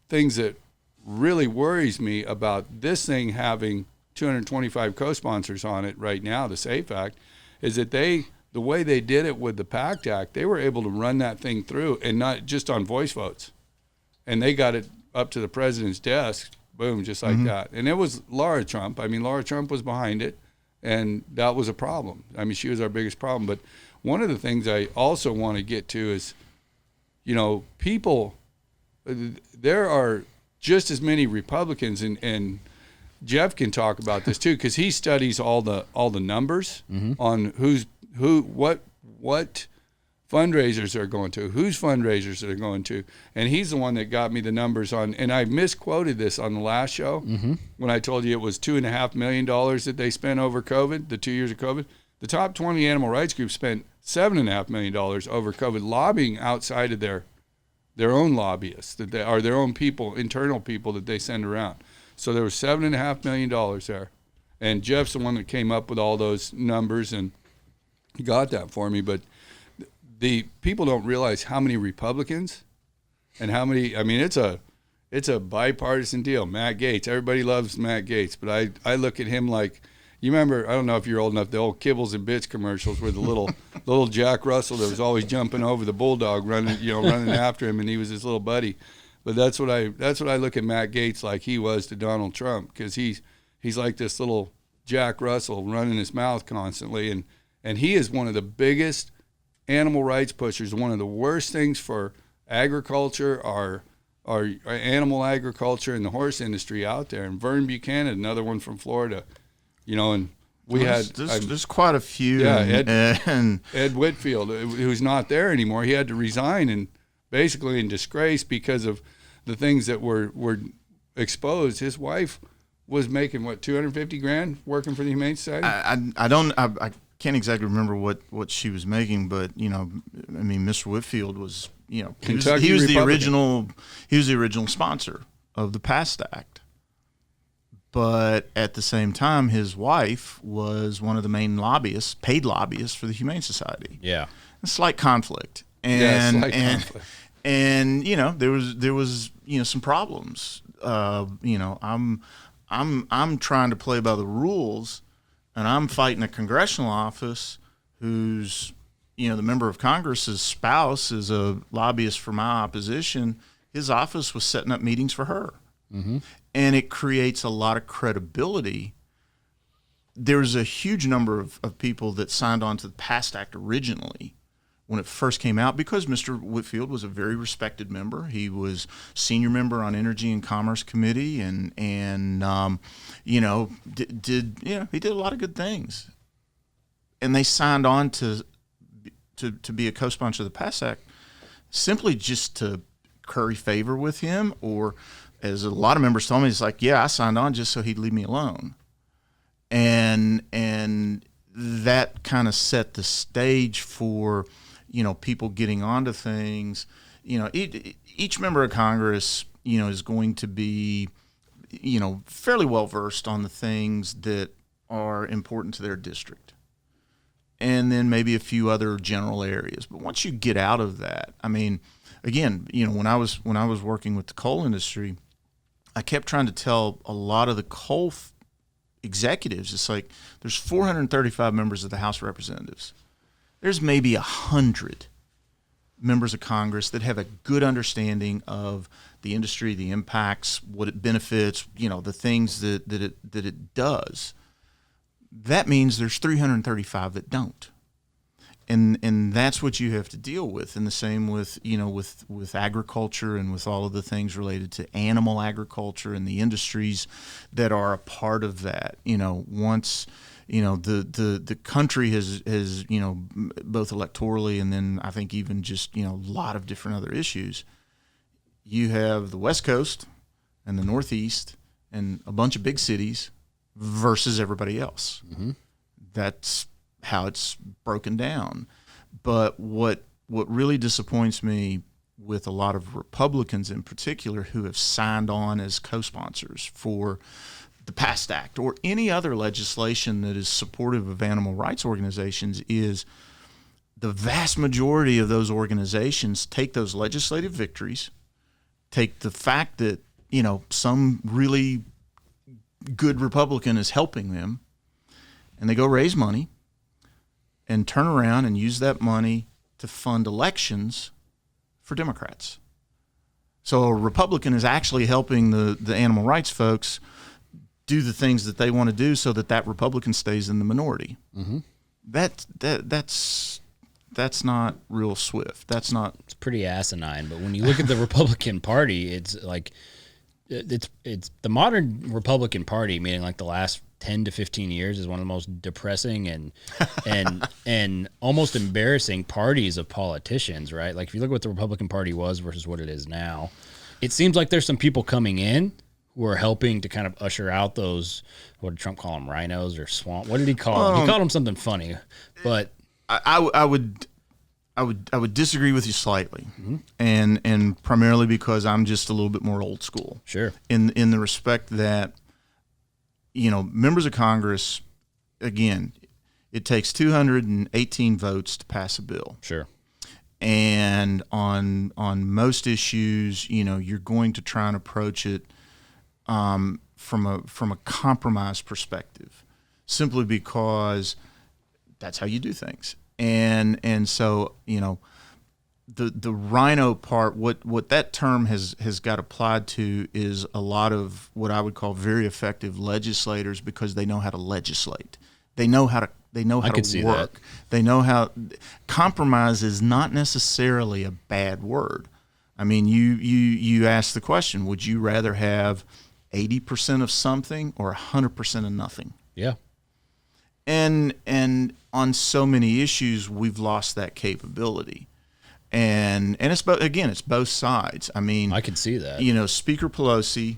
things that really worries me about this thing having 225 co-sponsors on it right now, the SAFE Act, is that the way they did it with the PACT Act, they were able to run that thing through, and not just on voice votes. And they got it up to the president's desk, boom, just like that. And it was Laura Trump. I mean, Laura Trump was behind it, and that was a problem. I mean, she was our biggest problem. But one of the things I also want to get to is, people, there are just as many Republicans, and Jeff can talk about this too, because he studies all the numbers on what fundraisers are going to, whose fundraisers are going to, and he's the one that got me the numbers on. And I misquoted this on the last show when I told you it was $2.5 million that they spent over COVID, the 2 years of COVID. The top 20 animal rights groups spent $7.5 million over COVID, lobbying outside of their own lobbyists, that they are their own people, internal people that they send around. So there was $7.5 million there, and Jeff's the one that came up with all those numbers, and he got that for me. But the people don't realize how many Republicans and how many. I mean, it's it's a bipartisan deal. Matt Gaetz, everybody loves Matt Gaetz, but I look at him like, you remember, I don't know if you're old enough, the old Kibbles and Bits commercials where the little Jack Russell that was always jumping over the bulldog, running after him, and he was his little buddy. But that's what I look at Matt Gaetz like he was to Donald Trump, because he's like this little Jack Russell running his mouth constantly, and he is one of the biggest animal rights pushers. One of the worst things for agriculture, our animal agriculture and the horse industry out there. And Vern Buchanan, another one from Florida, and we there's quite a few. Yeah, Ed Whitfield, who's not there anymore. He had to resign and basically in disgrace because of the things that were exposed. His wife was making $250,000 working for the Humane Society. I can't exactly remember what she was making, but Mr. Whitfield was he was the original sponsor of the PAST Act. But at the same time, his wife was one of the main lobbyists, paid lobbyists for the Humane Society. Yeah, a slight conflict, and there was some problems. I'm trying to play by the rules, and I'm fighting a congressional office who's the member of Congress's spouse is a lobbyist for my opposition. His office was setting up meetings for her. Mm-hmm. And it creates a lot of credibility. There's a huge number of people that signed on to the PAST Act originally when it first came out because Mr. Whitfield was a very respected member. He was senior member on Energy and Commerce Committee and he did a lot of good things. And they signed on to be a co-sponsor of the PAST Act simply just to curry favor with him, or as a lot of members told me, it's like, yeah, I signed on just so he'd leave me alone. And that kind of set the stage for, people getting onto things. Each member of Congress, is going to be, fairly well versed on the things that are important to their district. And then maybe a few other general areas. But once you get out of that, again, when I was working with the coal industry, I kept trying to tell a lot of the coal executives, it's like there's 435 members of the House of Representatives. There's maybe 100 members of Congress that have a good understanding of the industry, the impacts, what it benefits, the things that it does. That means there's 335 that don't. And that's what you have to deal with. And the same with, with agriculture and with all of the things related to animal agriculture and the industries that are a part of that. Once, the country has, both electorally and then I think even just, a lot of different other issues. You have the West Coast and the Northeast and a bunch of big cities versus everybody else. Mm-hmm. That's how it's broken down. But what really disappoints me with a lot of Republicans in particular who have signed on as co-sponsors for the PAST Act or any other legislation that is supportive of animal rights organizations is the vast majority of those organizations take those legislative victories, take the fact that, some really good Republican is helping them, and they go raise money and turn around and use that money to fund elections for Democrats. So a Republican is actually helping the animal rights folks do the things that they want to do so that Republican stays in the minority. Mm-hmm. That's not real swift. It's pretty asinine. But when you look at the Republican Party, it's like it's the modern Republican Party, meaning like the last 10 to 15 years, is one of the most depressing and almost embarrassing parties of politicians, right? Like if you look at what the Republican Party was versus what it is now, it seems like there's some people coming in who are helping to kind of usher out those, what did Trump call them, rhinos or swamp? What did he call them? He called them something funny, but I would disagree with you slightly, mm-hmm. and primarily because I'm just a little bit more old school. Sure. In the respect that, members of Congress, again, it takes 218 votes to pass a bill. Sure. And on most issues, you're going to try and approach it from a compromise perspective, simply because that's how you do things. And so, the rhino part, what that term has got applied to is a lot of what I would call very effective legislators, because they know how to legislate. They know how to work. They know how. Compromise is not necessarily a bad word. I mean, you ask the question: would you rather have 80% of something or 100% of nothing? Yeah. And on so many issues, we've lost that capability. And it's both sides. I mean, I can see that. Speaker Pelosi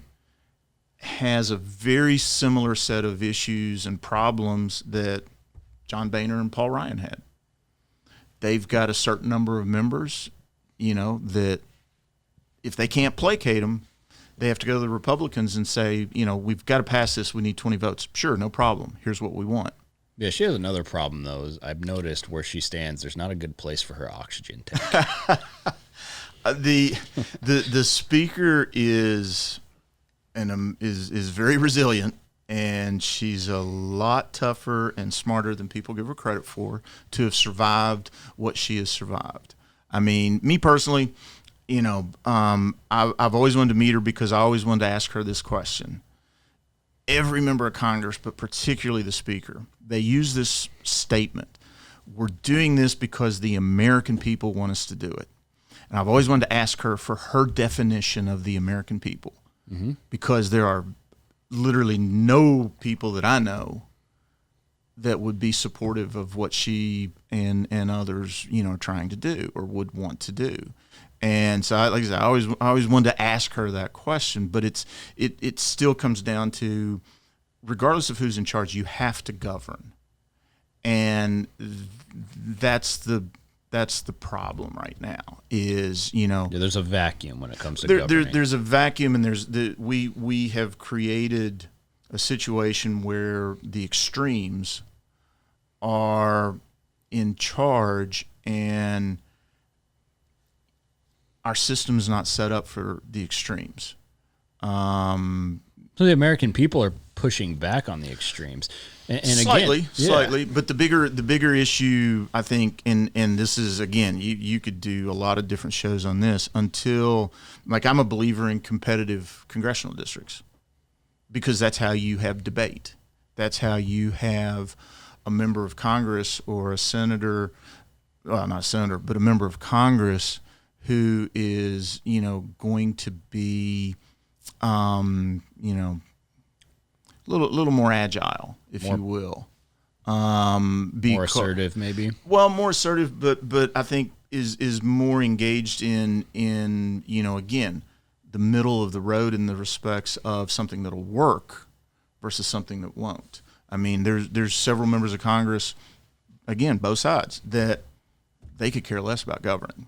has a very similar set of issues and problems that John Boehner and Paul Ryan had. They've got a certain number of members, that if they can't placate them, they have to go to the Republicans and say, we've got to pass this. We need 20 votes. Sure, no problem. Here's what we want. Yeah, she has another problem, though. Is I've noticed where she stands, there's not a good place for her oxygen tank. The speaker is very resilient, and she's a lot tougher and smarter than people give her credit for to have survived what she has survived. I mean, me personally, I've always wanted to meet her because I always wanted to ask her this question. Every member of Congress, but particularly the speaker, they use this statement: we're doing this because the American people want us to do it. And I've always wanted to ask her for her definition of the American people, because there are literally no people that I know that would be supportive of what she and others, are trying to do or would want to do. And so, like I said, I always wanted to ask her that question, but it still comes down to, regardless of who's in charge, you have to govern, and that's the problem right now. Is there's a vacuum when it comes to governing. There's a vacuum, and we have created a situation where the extremes are in charge, and our system's not set up for the extremes. So the American people are pushing back on the extremes, and slightly, again, But the bigger issue, I think, and this is, again, you could do a lot of different shows on this, until, like, I'm a believer in competitive congressional districts, because that's how you have debate. That's how you have a member of Congress or a senator, well, not a senator, but a member of Congress who is, going to be, a little more agile, if you will. More assertive, maybe. Well, more assertive, but I think is more engaged in again, the middle of the road in the respects of something that'll work versus something that won't. I mean, there's several members of Congress, again, both sides, that they could care less about governing.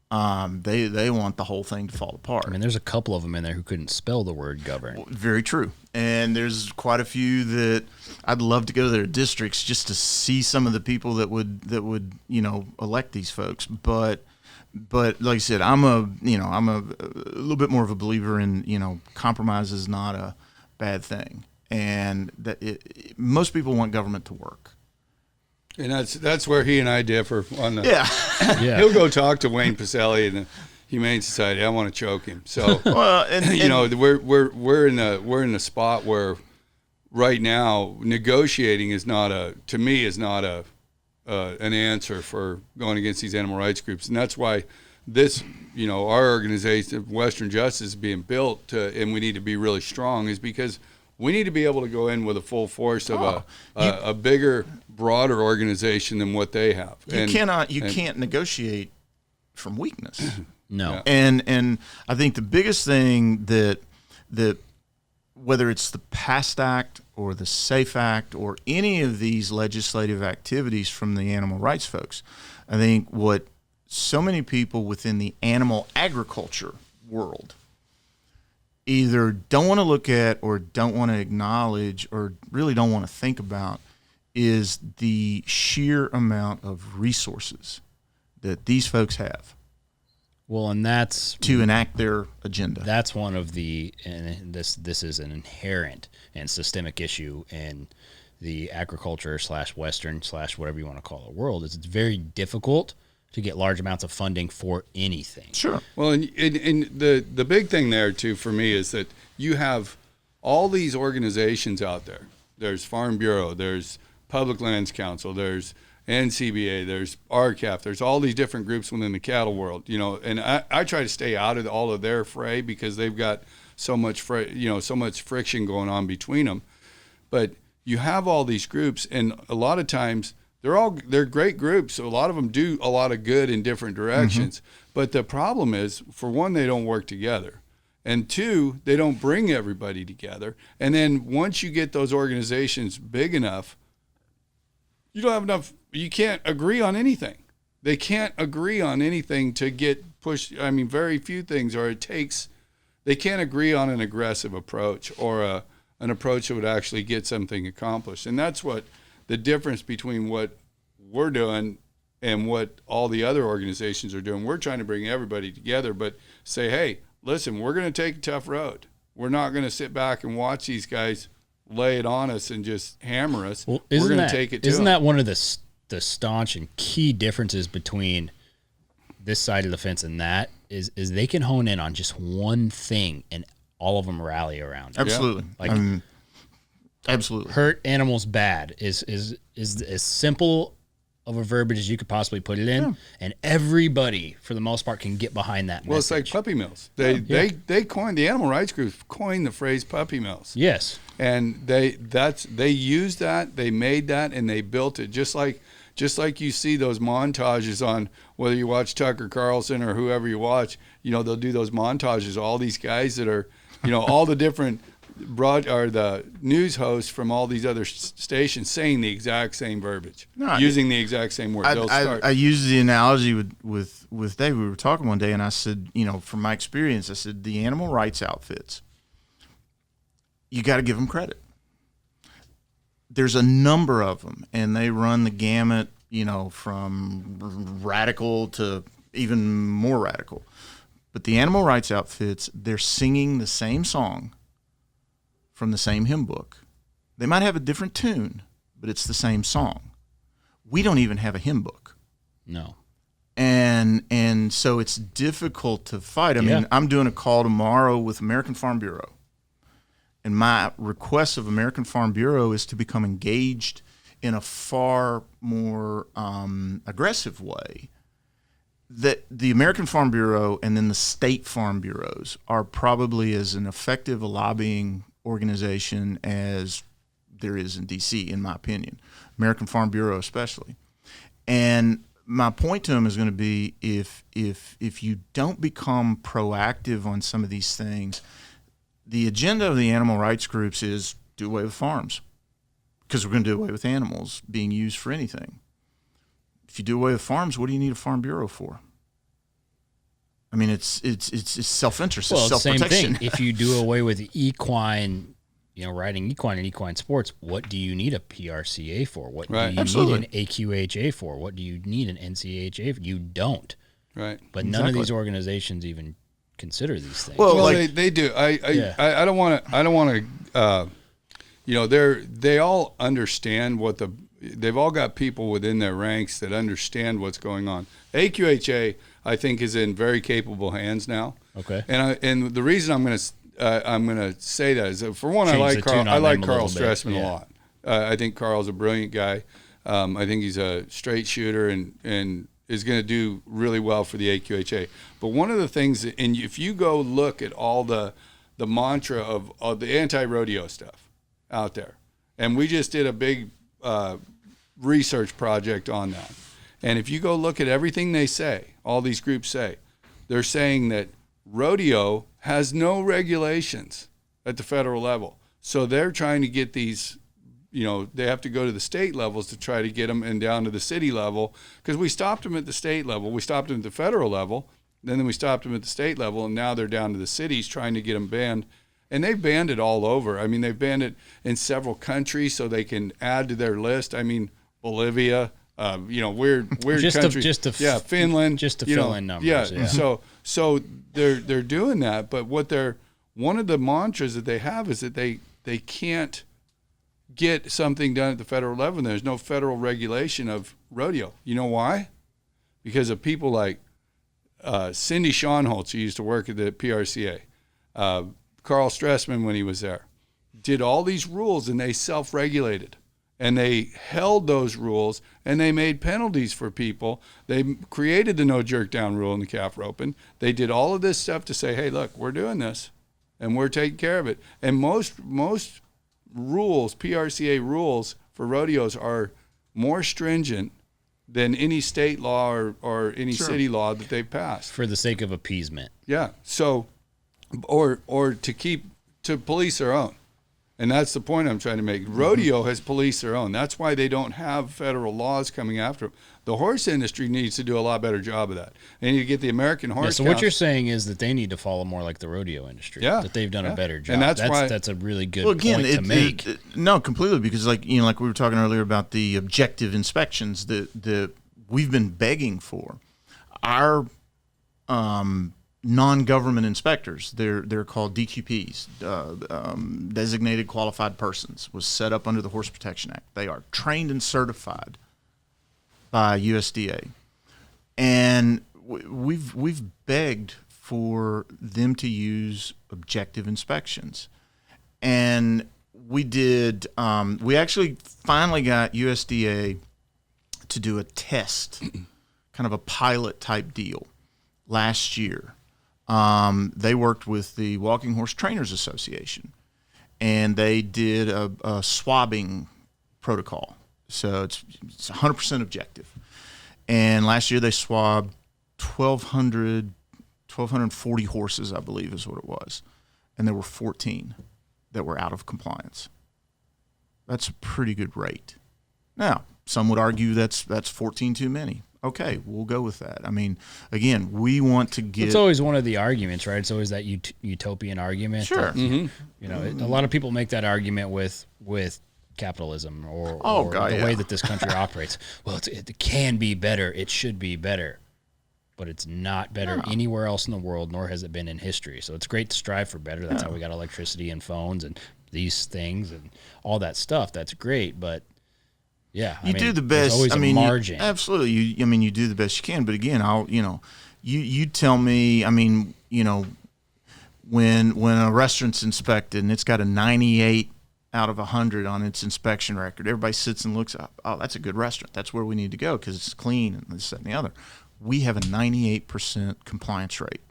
They want the whole thing to fall apart. I mean, there's a couple of them in there who couldn't spell the word govern. Very true. And there's quite a few that I'd love to go to their districts just to see some of the people that would elect these folks. But like I said, I'm a little bit more of a believer in, compromise is not a bad thing, and that most people want government to work. And that's where he and I differ on the. Yeah. He'll go talk to Wayne Pacelli in the Humane Society. I want to choke him. So well, we're in the spot where right now negotiating is not an answer for going against these animal rights groups, and that's why this our organization, Western Justice, is being built, and we need to be really strong, is because we need to be able to go in with a full force of a bigger, broader organization than what they have. You can't negotiate from weakness. No. And I think the biggest thing that whether it's the PAST Act or the SAFE Act or any of these legislative activities from the animal rights folks, I think what so many people within the animal agriculture world either don't want to look at or don't want to acknowledge or really don't want to think about is the sheer amount of resources that these folks have Well, and that's to enact their agenda. That's one of the, and this is an inherent and systemic issue in the agriculture / Western / whatever you want to call it world. Is it's very difficult to get large amounts of funding for anything. Sure. Well, and the big thing there too for me is that you have all these organizations out there. There's Farm Bureau, there's Public Lands Council, there's NCBA, there's RCAF, there's all these different groups within the cattle world, you know, and I try to stay out of all of their fray because they've got so much so much friction going on between them. But you have all these groups, and a lot of times they're great groups. So a lot of them do a lot of good in different directions. Mm-hmm. But the problem is, for one, they don't work together. And two, they don't bring everybody together. And then once you get those organizations big enough, you don't have enough, you can't agree on anything. They can't agree on anything to get pushed. I mean, very few things, or they can't agree on an aggressive approach or an approach that would actually get something accomplished. And that's what the difference between what we're doing and what all the other organizations are doing. We're trying to bring everybody together, but say, hey, listen, we're going to take a tough road. We're not going to sit back and watch these guys lay it on us and just hammer us. Well, we're going to take it to Isn't them. that one of the staunch and key differences between this side of the fence and that is they can hone in on just one thing and all of them rally around it. Absolutely. Like, absolutely. Hurt animals bad is as simple of a verbiage as you could possibly put it in, and everybody, for the most part, can get behind that Well, message. it's like puppy mills. They coined, the animal rights group coined the phrase puppy mills. Yes. And they used that, they made that, and they built it just like you see those montages on, whether you watch Tucker Carlson or whoever you watch, you know, they'll do those montages, all these guys that are, you know, all the different the news hosts from all these other stations saying the exact same verbiage, using the exact same word. I used the analogy with Dave. We were talking one day, and I said, you know, from my experience, I said the animal rights outfits, you got to give them credit. There's a number of them, and they run the gamut, you know, from radical to even more radical. But the animal rights outfits, they're singing the same song from the same hymn book. They might have a different tune, but it's the same song. We don't even have a hymn book. No. And so it's difficult to fight. I mean, I'm doing a call tomorrow with American Farm Bureau. And my request of American Farm Bureau is to become engaged in a far more aggressive way. That the American Farm Bureau and then the state farm bureaus are probably as an effective a lobbying organization as there is in D.C., in my opinion. American Farm Bureau especially. And my point to them is going to be if you don't become proactive on some of these things, the agenda of the animal rights groups is do away with farms because we're going to do away with animals being used for anything. If you do away with farms, what do you need a farm bureau for? I mean, it's self-interest, it's self-protection. Same thing. If you do away with equine, you know, riding equine and equine sports, what do you need a PRCA for? What do you need an AQHA for? What do you need an NCHA for? You don't. Right. But none of these organizations even consider these things. Well, like, they do. I don't want to. You know, they all understand what they've all got people within their ranks that understand what's going on. AQHA, I think, is in very capable hands now. Okay. And the reason I'm going to say that is, for one, I like Carl Stressman a lot. I think Carl's a brilliant guy. I think he's a straight shooter and is going to do really well for the AQHA. But one of the things, and if you go look at all the mantra of the anti-rodeo stuff out there, and we just did a big research project on that. And if you go look at everything they say, all these groups say, they're saying that rodeo has no regulations at the federal level. So they're trying to get these, you know, they have to go to the state levels to try to get them and down to the city level, because we stopped them at the state level. We stopped them at the federal level. Then we stopped them at the state level, and now they're down to the cities trying to get them banned. And they've banned it all over. I mean, they've banned it in several countries so they can add to their list. I mean, Bolivia, weird countries. Finland. Just to fill in numbers. Yeah. So they're doing that, but one of the mantras that they have is that they can't get something done at the federal level. There's no federal regulation of rodeo. You know why? Because of people like Cindy Schonholtz, who used to work at the PRCA, Carl Stressman when he was there, did all these rules, and they self-regulated. And they held those rules, and they made penalties for people. They created the no jerk down rule in the calf roping. They did all of this stuff to say, hey, look, we're doing this, and we're taking care of it. And most rules, PRCA rules for rodeos, are more stringent than any state law or any city law that they've passed. For the sake of appeasement. Yeah. So, or to police their own. And that's the point I'm trying to make. Rodeo has policed their own. That's why they don't have federal laws coming after them. The horse industry needs to do a lot better job of that. They need to get the American horse. So what you're saying is that they need to follow more like the rodeo industry. Yeah, that they've done a better job. And that's a really good point to make. No, completely, because like we were talking earlier about the objective inspections that we've been begging for. Our non-government inspectors, they're called DQPs, designated qualified persons, was set up under the Horse Protection Act. They are trained and certified by USDA, and we've begged for them to use objective inspections, and we did. We actually finally got USDA to do a test, kind of a pilot type deal last year. They worked with the Walking Horse Trainers Association, and they did a swabbing protocol. So it's 100% objective. And last year they swabbed 1,240 horses, I believe is what it was. And there were 14 that were out of compliance. That's a pretty good rate. Now, some would argue that's 14 too many. Okay, we'll go with that. I mean, again, we want to get. It's always one of the arguments, right? It's always that utopian argument. Sure. That, a lot of people make that argument with capitalism or the way that this country operates. Well, it can be better. It should be better. But it's not better anywhere else in the world, nor has it been in history. So it's great to strive for better. That's how we got electricity and phones and these things and all that stuff. That's great, but yeah, you do the best. There's always a margin. Absolutely. You do the best you can. But again, you tell me. I mean, when a restaurant's inspected and it's got a 98 out of 100 on its inspection record, everybody sits and looks up. Oh, that's a good restaurant. That's where we need to go because it's clean and this, that, and the other. We have a 98% compliance rate.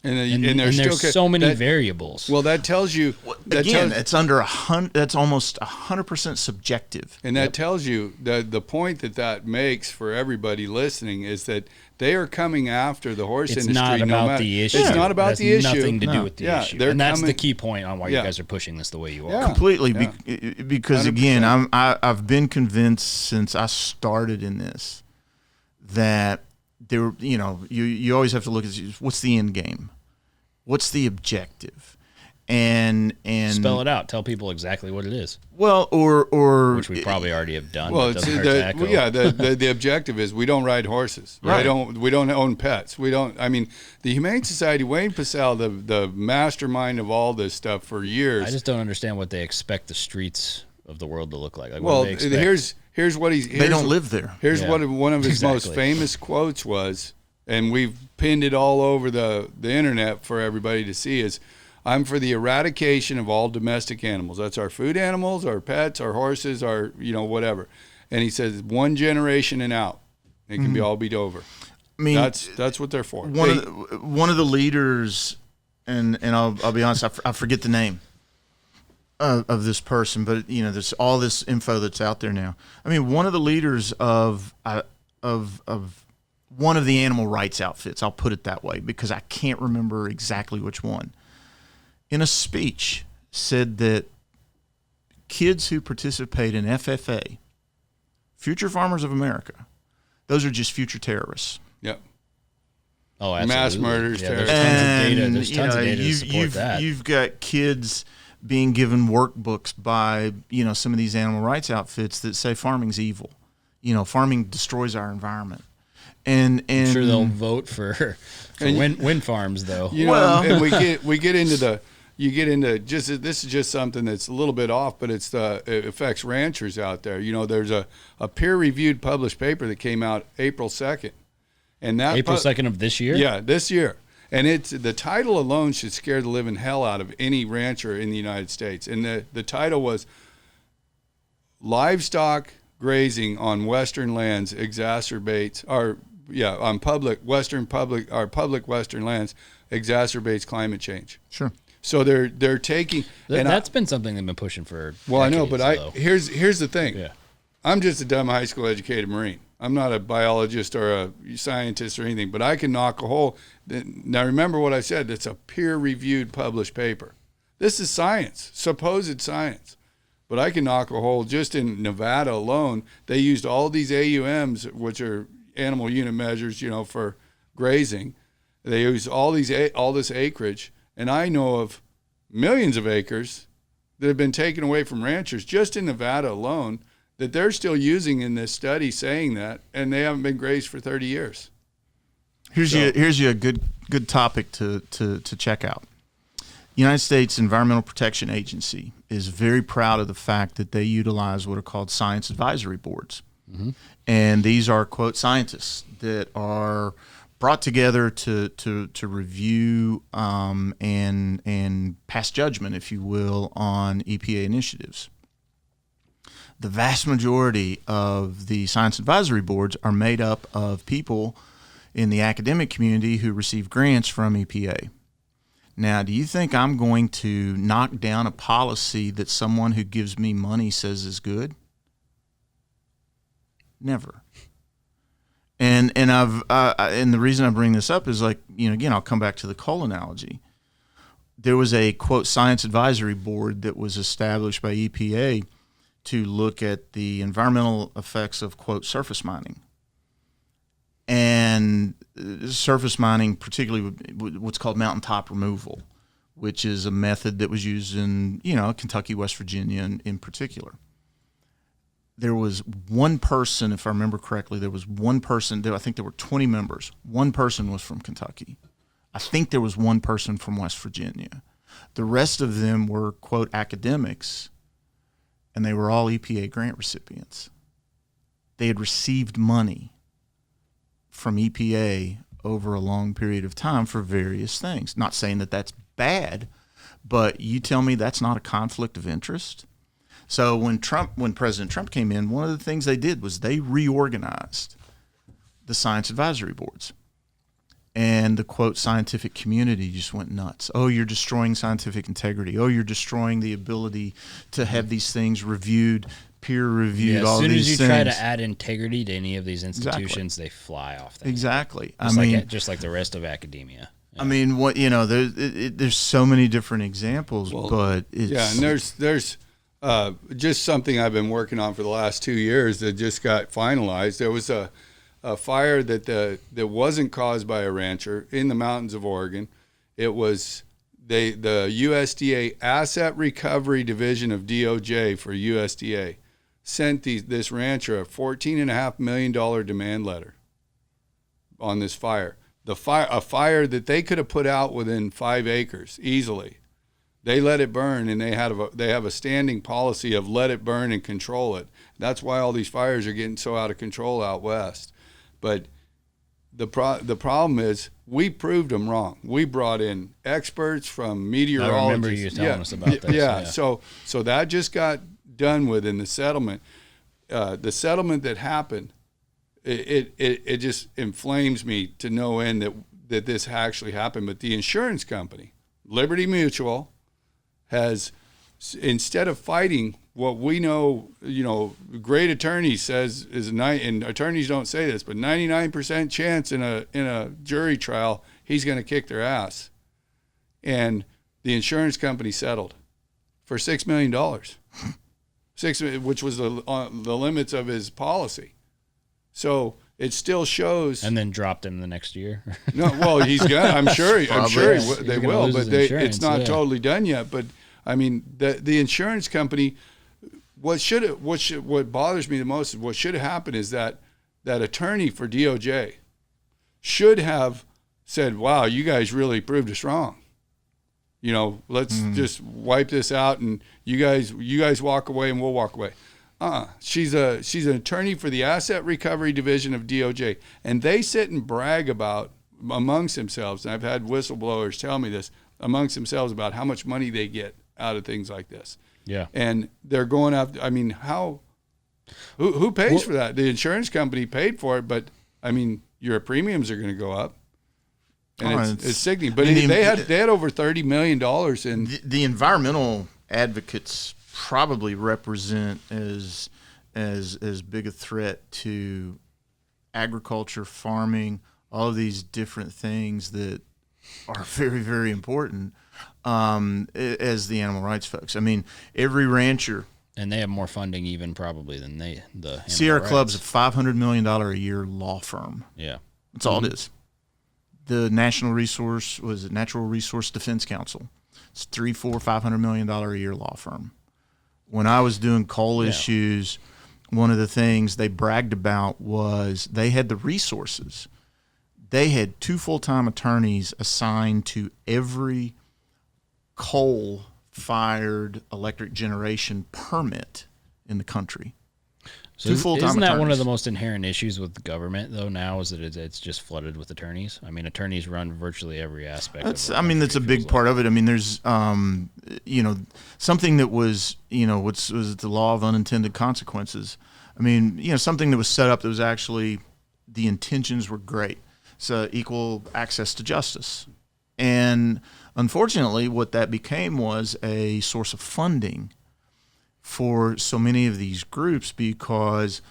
And there's so many variables. Well, that tells you. It's under 100. That's almost 100% subjective. And that tells you the point that makes for everybody listening is that they are coming after the horse industry. It's not about the issue. It's not about the issue. Nothing to do with the issue. And that's the key point on why you guys are pushing this the way you are. Completely, because 100%. Again, I've been convinced since I started in this that there, you always have to look at what's the end game, what's the objective, and spell it out. Tell people exactly what it is. Well, or which we probably already have done. Well, the objective is we don't ride horses. Right. We don't own pets. We don't. I mean, the Humane Society. Wayne Pacell, the mastermind of all this stuff for years. I just don't understand what they expect the streets of the world to look like. Well, here's what he's. They don't live there. Here's what one of his most famous quotes was, and we've pinned it all over the internet for everybody to see, is, "I'm for the eradication of all domestic animals. That's our food animals, our pets, our horses, our whatever." And he says, 1 generation and out, it can all be over. I mean, that's what they're for. One of the leaders, and I'll be honest, I forget the name of this person, but there's all this info that's out there now. I mean, one of the leaders of one of the animal rights outfits, I'll put it that way, because I can't remember exactly which one, in a speech said that kids who participate in FFA, Future Farmers of America, those are just future terrorists. Yep. Oh, absolutely. Mass murders, terrorists. There's tons of data to support that. You've got kids being given workbooks by some of these animal rights outfits that say farming's evil. farming destroys our environment. And I'm sure they'll vote for wind farms, though. And we get into this is just something that's a little bit off, but it affects ranchers out there. There's a peer-reviewed published paper that came out April 2nd. And that April 2nd of this year? Yeah, this year. And the title alone should scare the living hell out of any rancher in the United States. And the title was Livestock Grazing on Western Lands public Western lands exacerbates climate change. Sure. So they're taking that's been something they've been pushing for. Well, decades, I know, but here's the thing. Yeah. I'm just a dumb high school educated Marine. I'm not a biologist or a scientist or anything, but I can knock a hole. Now, remember what I said. It's a peer-reviewed published paper. This is science, supposed science. But I can knock a hole. Just in Nevada alone, they used all these AUMs, which are animal unit measures, for grazing. They used all this acreage, and I know of millions of acres that have been taken away from ranchers just in Nevada alone, that they're still using in this study, saying that, and they haven't been grazed for 30 years. Here's you a good topic to check out. United States Environmental Protection Agency is very proud of the fact that they utilize what are called science advisory boards. Mm-hmm. And these are, quote, scientists that are brought together to review and pass judgment, if you will, on EPA initiatives. The vast majority of the science advisory boards are made up of people in the academic community who receive grants from EPA. Now, do you think I'm going to knock down a policy that someone who gives me money says is good? Never. And the reason I bring this up is again, I'll come back to the coal analogy. There was a, quote, science advisory board that was established by EPA to look at the environmental effects of, quote, surface mining. And surface mining, particularly what's called mountaintop removal, which is a method that was used in, Kentucky, West Virginia in particular. There was one person, if I remember correctly, I think there were 20 members. One person was from Kentucky. I think there was one person from West Virginia. The rest of them were, quote, academics, and they were all EPA grant recipients. They had received money from EPA over a long period of time for various things. Not saying that that's bad, but you tell me that's not a conflict of interest? So when President Trump came in, one of the things they did was they reorganized the science advisory boards. And the, quote, scientific community just went nuts. Oh, you're destroying scientific integrity. Oh, you're destroying the ability to have these things reviewed, peer-reviewed, all these things. As soon as you try to add integrity to any of these institutions, they fly off that. Exactly. Just like the rest of academia. Yeah. I mean, there's so many different examples, but it's... Yeah, and there's just something I've been working on for the last 2 years that just got finalized. There was a fire that wasn't caused by a rancher in the mountains of Oregon. It was the USDA Asset Recovery Division of DOJ for USDA sent this rancher a $14.5 million demand letter on this fire. A fire that they could have put out within 5 acres easily. They let it burn, and they have a standing policy of let it burn and control it. That's why all these fires are getting so out of control out west. But the problem is we proved them wrong. We brought in experts from meteorologists. I remember you telling us about this. Yeah. So that just got done with in the settlement. The settlement that happened, it just inflames me to no end that this actually happened. But the insurance company, Liberty Mutual, has, instead of fighting what we know, great attorneys says is and attorneys don't say this, but 99% chance in a jury trial, he's going to kick their ass. And the insurance company settled for $6 million, which was the limits of his policy. So it still shows. And then dropped him the next year. No, well, he's gonna. I'm sure they will, but it's not totally done yet. But I mean, the insurance company, what bothers me the most is what should have happened is that attorney for DOJ should have said, "Wow, you guys really proved us wrong. Let's just wipe this out, and you guys walk away, and we'll walk away." She's an attorney for the Asset Recovery Division of DOJ, and they sit and brag about amongst themselves. And I've had whistleblowers tell me this amongst themselves about how much money they get out of things like this. Yeah, and they're going after. I mean, who pays for that? The insurance company paid for it, but I mean, your premiums are going to go up. And it's sickening. But they had over $30 million in the environmental advocates probably represent as big a threat to agriculture, farming, all of these different things that are very, very important as the animal rights folks. I mean, every rancher. And they have more funding even probably than the Sierra Club's a $500 million a year law firm. Yeah. That's all it is. The Natural Resource Defense Council. It's $500 million a year law firm. When I was doing coal issues, one of the things they bragged about was they had the resources. They had 2 full-time attorneys assigned to every coal-fired electric generation permit in the country. So isn't that one of the most inherent issues with the government, though, now, is that it's just flooded with attorneys? I mean, attorneys run virtually every aspect. That's a big part of it. I mean, there's, something that was, was the law of unintended consequences. I mean, something that was set up that was actually, the intentions were great. So equal access to justice. And unfortunately, what that became was a source of funding for so many of these groups, because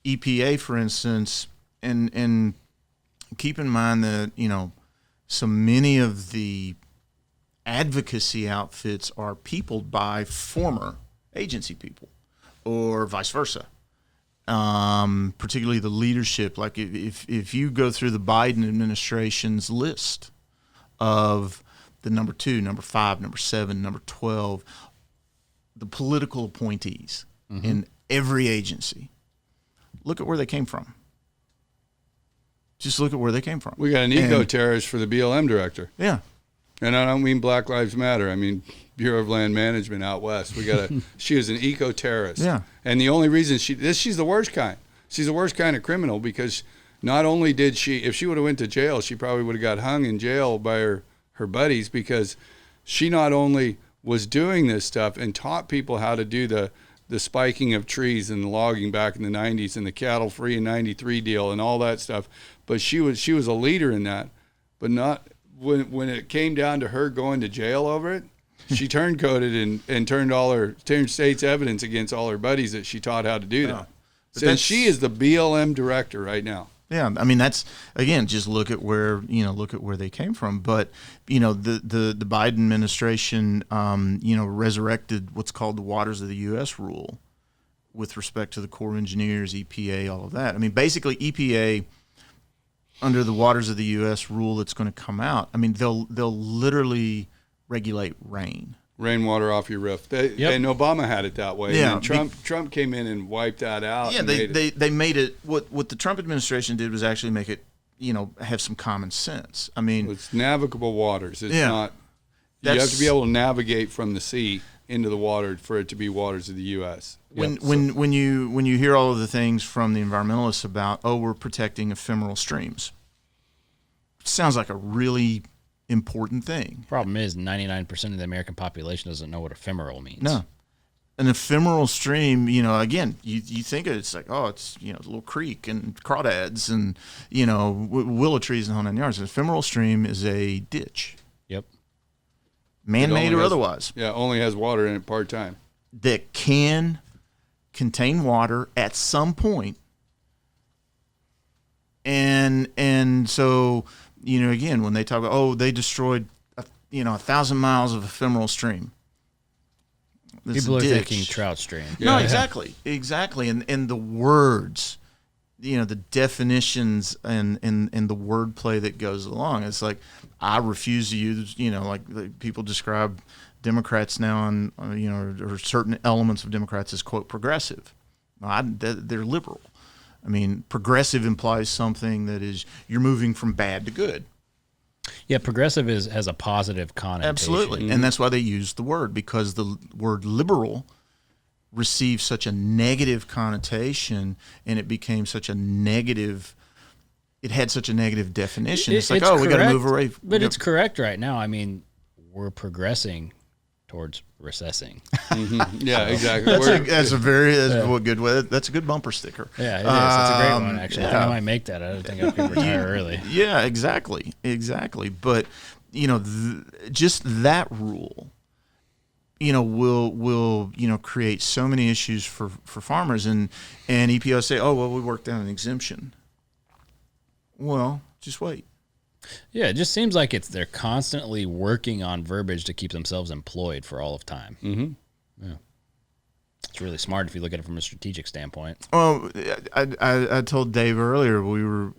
EPA, for instance, and keep in mind that, so many of the advocacy outfits are peopled by former agency people or vice versa. Particularly the leadership. Like if you go through the Biden administration's list of the number 2, number 5, number 7, number 12, the political appointees in every agency, look at where they came from. Just look at where they came from. We got an eco-terrorist for the BLM director. Yeah. And I don't mean Black Lives Matter. I mean Bureau of Land Management out west. She is an eco-terrorist. Yeah. And the only reason she's the worst kind. She's the worst kind of criminal, because not only did if she would have went to jail, she probably would have got hung in jail by her buddies, because she not only was doing this stuff and taught people how to do the spiking of trees and the logging back in the 90s and the cattle free in 93 deal and all that stuff, but she was a leader in that. But not when it came down to her going to jail over it, she turncoated and turned state's evidence against all her buddies that she taught how to do that. So she is the BLM director right now. Yeah, I mean, that's, again, just look at where they came from. But the Biden administration resurrected what's called the Waters of the U.S. rule with respect to the Corps of Engineers, EPA, all of that. I mean, basically EPA, under the Waters of the U.S. rule that's going to come out, I mean, they'll literally regulate rainwater off your roof. And Obama had it that way. Yeah, and Trump came in and wiped that out. Yeah, they made it. What the Trump administration did was actually make it, have some common sense. I mean, it's navigable waters. It's not. You have to be able to navigate from the sea into the water for it to be waters of the U.S. When you hear all of the things from the environmentalists about, we're protecting ephemeral streams, it sounds like a really important thing. Problem is 99% of the American population doesn't know what ephemeral means. No. An ephemeral stream, again, you think it's like, it's, a little creek and crawdads and, willow trees and whole 9 yards. An ephemeral stream is a ditch. Yep. Man-made or otherwise. Yeah, only has water in it part-time. That can contain water at some point. And so, again, when they talk about, they destroyed, 1,000 miles of ephemeral stream. People are thinking trout stream. No, exactly. And the words, the definitions and the wordplay that goes along. It's like, I refuse to use, like people describe Democrats now, or certain elements of Democrats is quote progressive. They're liberal. I mean, progressive implies something that is you're moving from bad to good. Yeah, progressive has a positive connotation. Absolutely, and that's why they use the word, because the word liberal received such a negative connotation, and it became such a negative. It had such a negative definition. It's like, we got to move away. But it's correct right now. I mean, we're progressing towards recessing. Yeah, exactly. That's a good way. That's a good bumper sticker. Yeah, it is. It's a great one, actually. I think I might make that. I don't think I could retire early. Yeah, exactly. But just that rule, will create so many issues for farmers, and EPO say, we worked out an exemption. Well, just wait. Yeah, it just seems like they're constantly working on verbiage to keep themselves employed for all of time. Mm-hmm. Yeah, it's really smart if you look at it from a strategic standpoint. Well, I told Dave earlier we were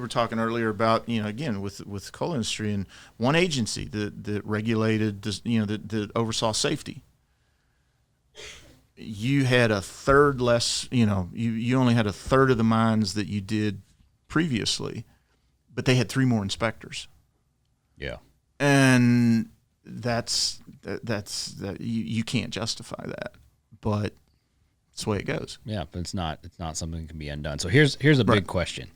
talking earlier about again with the coal industry, and one agency that regulated this, that oversaw safety. You had a third less, you only had a third of the mines that you did previously, but they had 3 more inspectors. Yeah. And that's you can't justify that, but it's the way it goes. Yeah, but it's not something that can be undone. So here's a big question.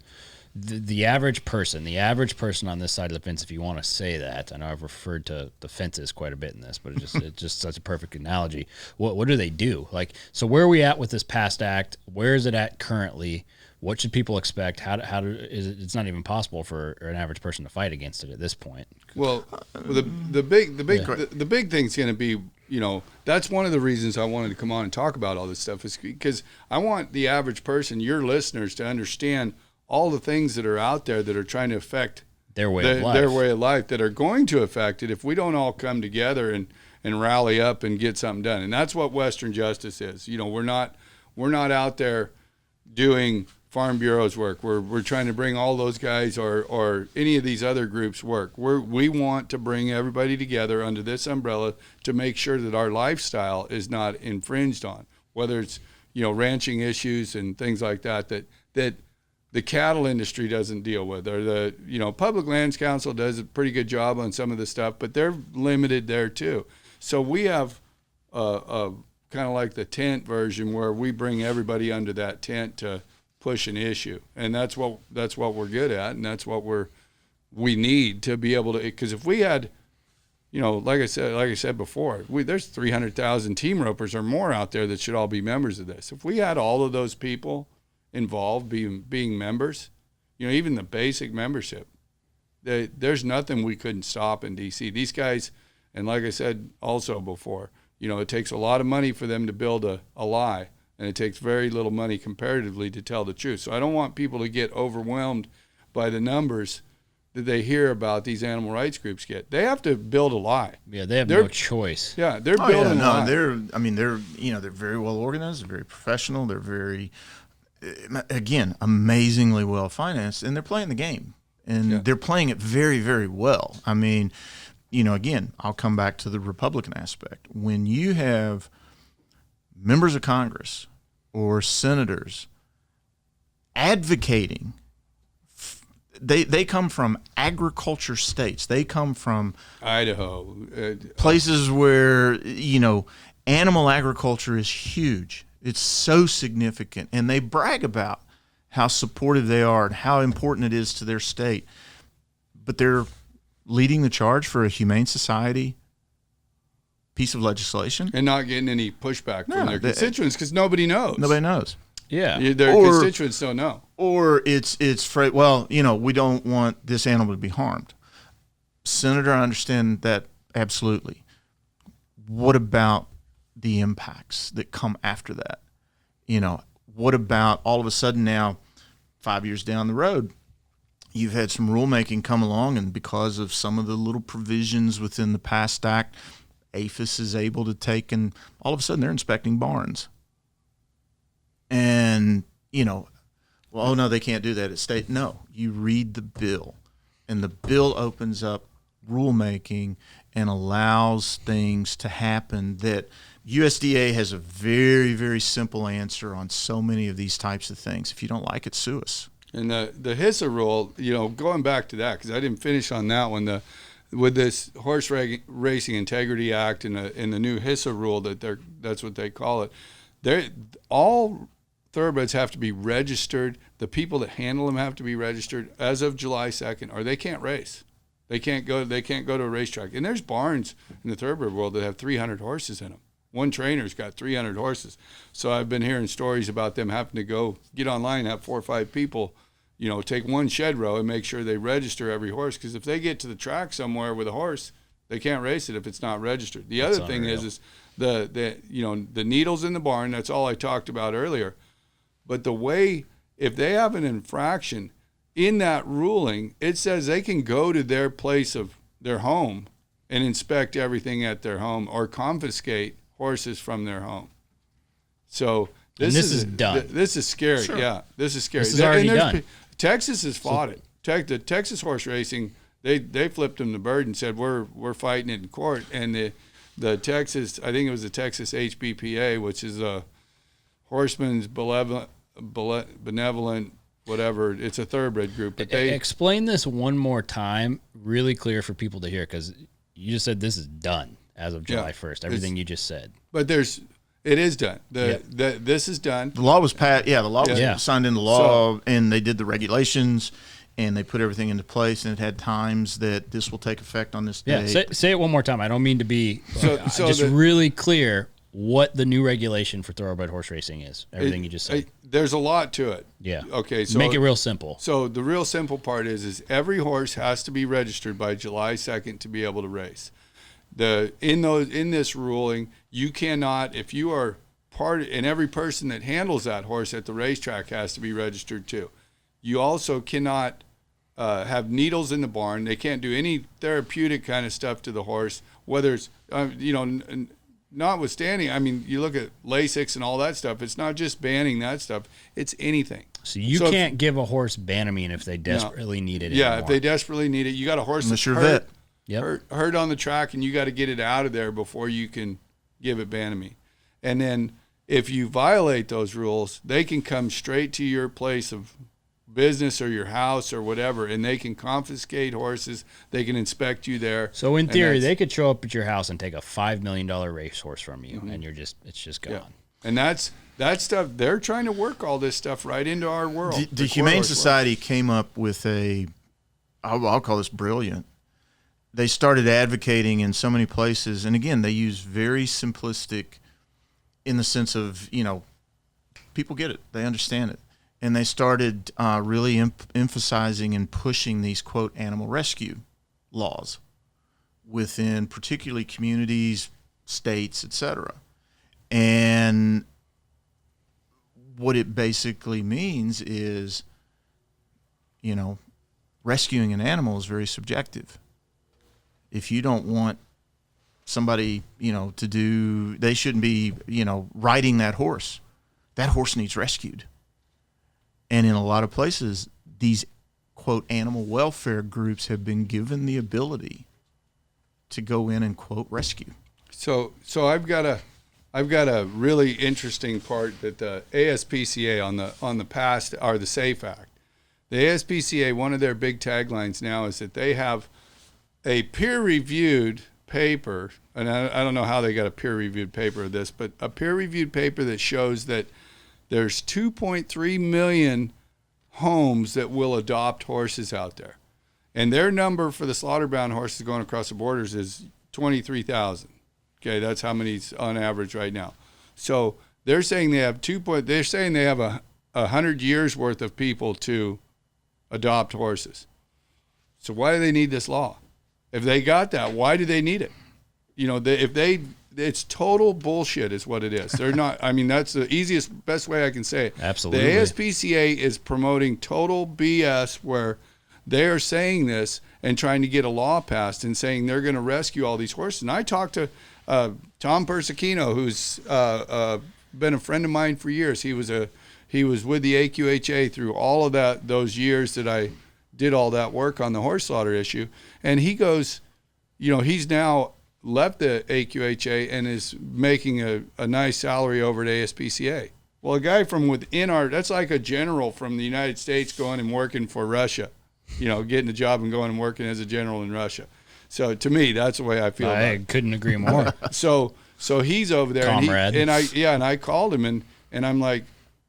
The average person on this side of the fence, if you want to say that, I know I've referred to the fences quite a bit in this, but it's just such a perfect analogy. What do they do? Like, so where are we at with this past act? Where is it at currently? What should people expect? It's not even possible for an average person to fight against it at this point. Well, the big thing's going to be, that's one of the reasons I wanted to come on and talk about all this stuff, is because I want the average person, your listeners, to understand all the things that are out there that are trying to affect their way of life, that are going to affect it if we don't all come together and rally up and get something done. And that's what Western Justice is. We're not out there doing Farm Bureau's work. We're trying to bring all those guys or any of these other groups' work. We want to bring everybody together under this umbrella to make sure that our lifestyle is not infringed on, whether it's ranching issues and things like that the cattle industry doesn't deal with, or the Public Lands Council does a pretty good job on some of the stuff, but they're limited there too. So we have a kind of like the tent version where we bring everybody under that tent to push an issue, and that's what we're good at, and that's what we need to be able to. Because if we had, like I said before, there's 300,000 team ropers or more out there that should all be members of this. If we had all of those people involved being members, even the basic membership, there's nothing we couldn't stop in DC. These guys, and like I said also before, it takes a lot of money for them to build a lie, and it takes very little money comparatively to tell the truth. So I don't want people to get overwhelmed by the numbers that they hear about these animal rights groups get. They have to build a lie. Yeah, they have no choice. Yeah, they're building a lie. They're very well organized, they're very professional, they're very, again, amazingly well financed, and they're playing the game, and they're playing it very, very well. I mean, again, I'll come back to the Republican aspect. When you have members of Congress or senators advocating, they come from agriculture states. They come from Idaho, places where animal agriculture is huge. It's so significant, and they brag about how supportive they are and how important it is to their state. But they're leading the charge for a humane society piece of legislation and not getting any pushback from their constituents because nobody knows. Nobody knows. Yeah, their constituents don't know. Or it's we don't want this animal to be harmed. Senator, I understand that absolutely. What about the impacts that come after that? What about all of a sudden now, 5 years down the road, you've had some rulemaking come along, and because of some of the little provisions within the past act, APHIS is able to take, and all of a sudden they're inspecting barns. And, no, they can't do that at state. No, you read the bill, and the bill opens up rulemaking and allows things to happen that USDA has a very, very simple answer on so many of these types of things. If you don't like it, sue us. And the HISA rule, going back to that, because I didn't finish on that one, with this Horse Racing Integrity Act and the new HISA rule that's what they call it. All thoroughbreds have to be registered. The people that handle them have to be registered as of July 2nd, or they can't race. They can't go to a racetrack. And there's barns in the thoroughbred world that have 300 horses in them. One trainer's got 300 horses. So I've been hearing stories about them having to go get online, have 4 or 5 people, take one shed row and make sure they register every horse. Because if they get to the track somewhere with a horse, they can't race it if it's not registered. The other thing is the needles in the barn. That's all I talked about earlier. But if they have an infraction in that ruling, it says they can go to their place of their home and inspect everything at their home or confiscate horses from their home. So this is done. This is scary. Sure. Yeah, this is scary. This is already done. Texas has fought it. The Texas horse racing, they flipped them the bird and said we're fighting it in court. And the Texas, I think it was the Texas HBPA, which is a Horsemen's Benevolent whatever. It's a thoroughbred group. But they explain this one more time, really clear for people to hear, because you just said this is done as of July 1st. Everything you just said. But it is done. This is done. The law was passed. Yeah, the law was signed into law, and they did the regulations, and they put everything into place, and it had times that this will take effect on this date. Yeah, say it one more time. I don't mean to be just really clear what the new regulation for thoroughbred horse racing is. Everything you just said. There's a lot to it. Yeah. Okay. So make it real simple. So the real simple part is every horse has to be registered by July 2nd to be able to race. In this ruling, you cannot, if you are and every person that handles that horse at the racetrack has to be registered too. You also cannot have needles in the barn. They can't do any therapeutic kind of stuff to the horse, whether it's notwithstanding, I mean, you look at Lasix and all that stuff. It's not just banning that stuff. It's anything. So you can't give a horse Banamine if they desperately need it. Yeah, if they desperately need it. You got a horse that's hurt on the track, and you got to get it out of there before you can give it Banamine. And then if you violate those rules, they can come straight to your place of business or your house or whatever, and they can confiscate horses. They can inspect you there. So in theory, they could show up at your house and take a $5 million racehorse from you, and it's just gone. Yeah. And that stuff, they're trying to work all this stuff right into our world. The Humane Society came up with I'll call this brilliant. They started advocating in so many places, and again, they use very simplistic in the sense of, people get it, they understand it. And they started really emphasizing and pushing these, quote, animal rescue laws within particularly communities, states, etc. And what it basically means is, rescuing an animal is very subjective. If you don't want somebody, to do, they shouldn't be, riding that horse. That horse needs rescued. And in a lot of places, these, quote, animal welfare groups have been given the ability to go in and, quote, rescue. So I've got a really interesting part that the ASPCA on the past are the SAFE Act. The ASPCA, one of their big taglines now is that they have a peer-reviewed paper, and I don't know how they got a peer-reviewed paper of this, but a peer-reviewed paper that shows that there's 2.3 million homes that will adopt horses out there. And their number for the slaughter-bound horses going across the borders is 23,000. Okay, that's how many's on average right now. So they're saying they have 100 years worth of people to adopt horses. So why do they need this law? If they got that, why do they need it? It's total bullshit is what it is. They're not, that's the best way I can say it. Absolutely. The ASPCA is promoting total BS where they are saying this and trying to get a law passed and saying they're going to rescue all these horses. And I talked to Tom Persicino, who's been a friend of mine for years. He was with the AQHA through all of those years that I did all that work on the horse slaughter issue. And he goes, he's now left the AQHA and is making a nice salary over at ASPCA. Well, a guy from within that's like a general from the United States going and working for Russia, getting a job and going and working as a general in Russia. So to me, that's the way I feel. I couldn't agree more. So he's over there, Comrade. and I called him and I'm like,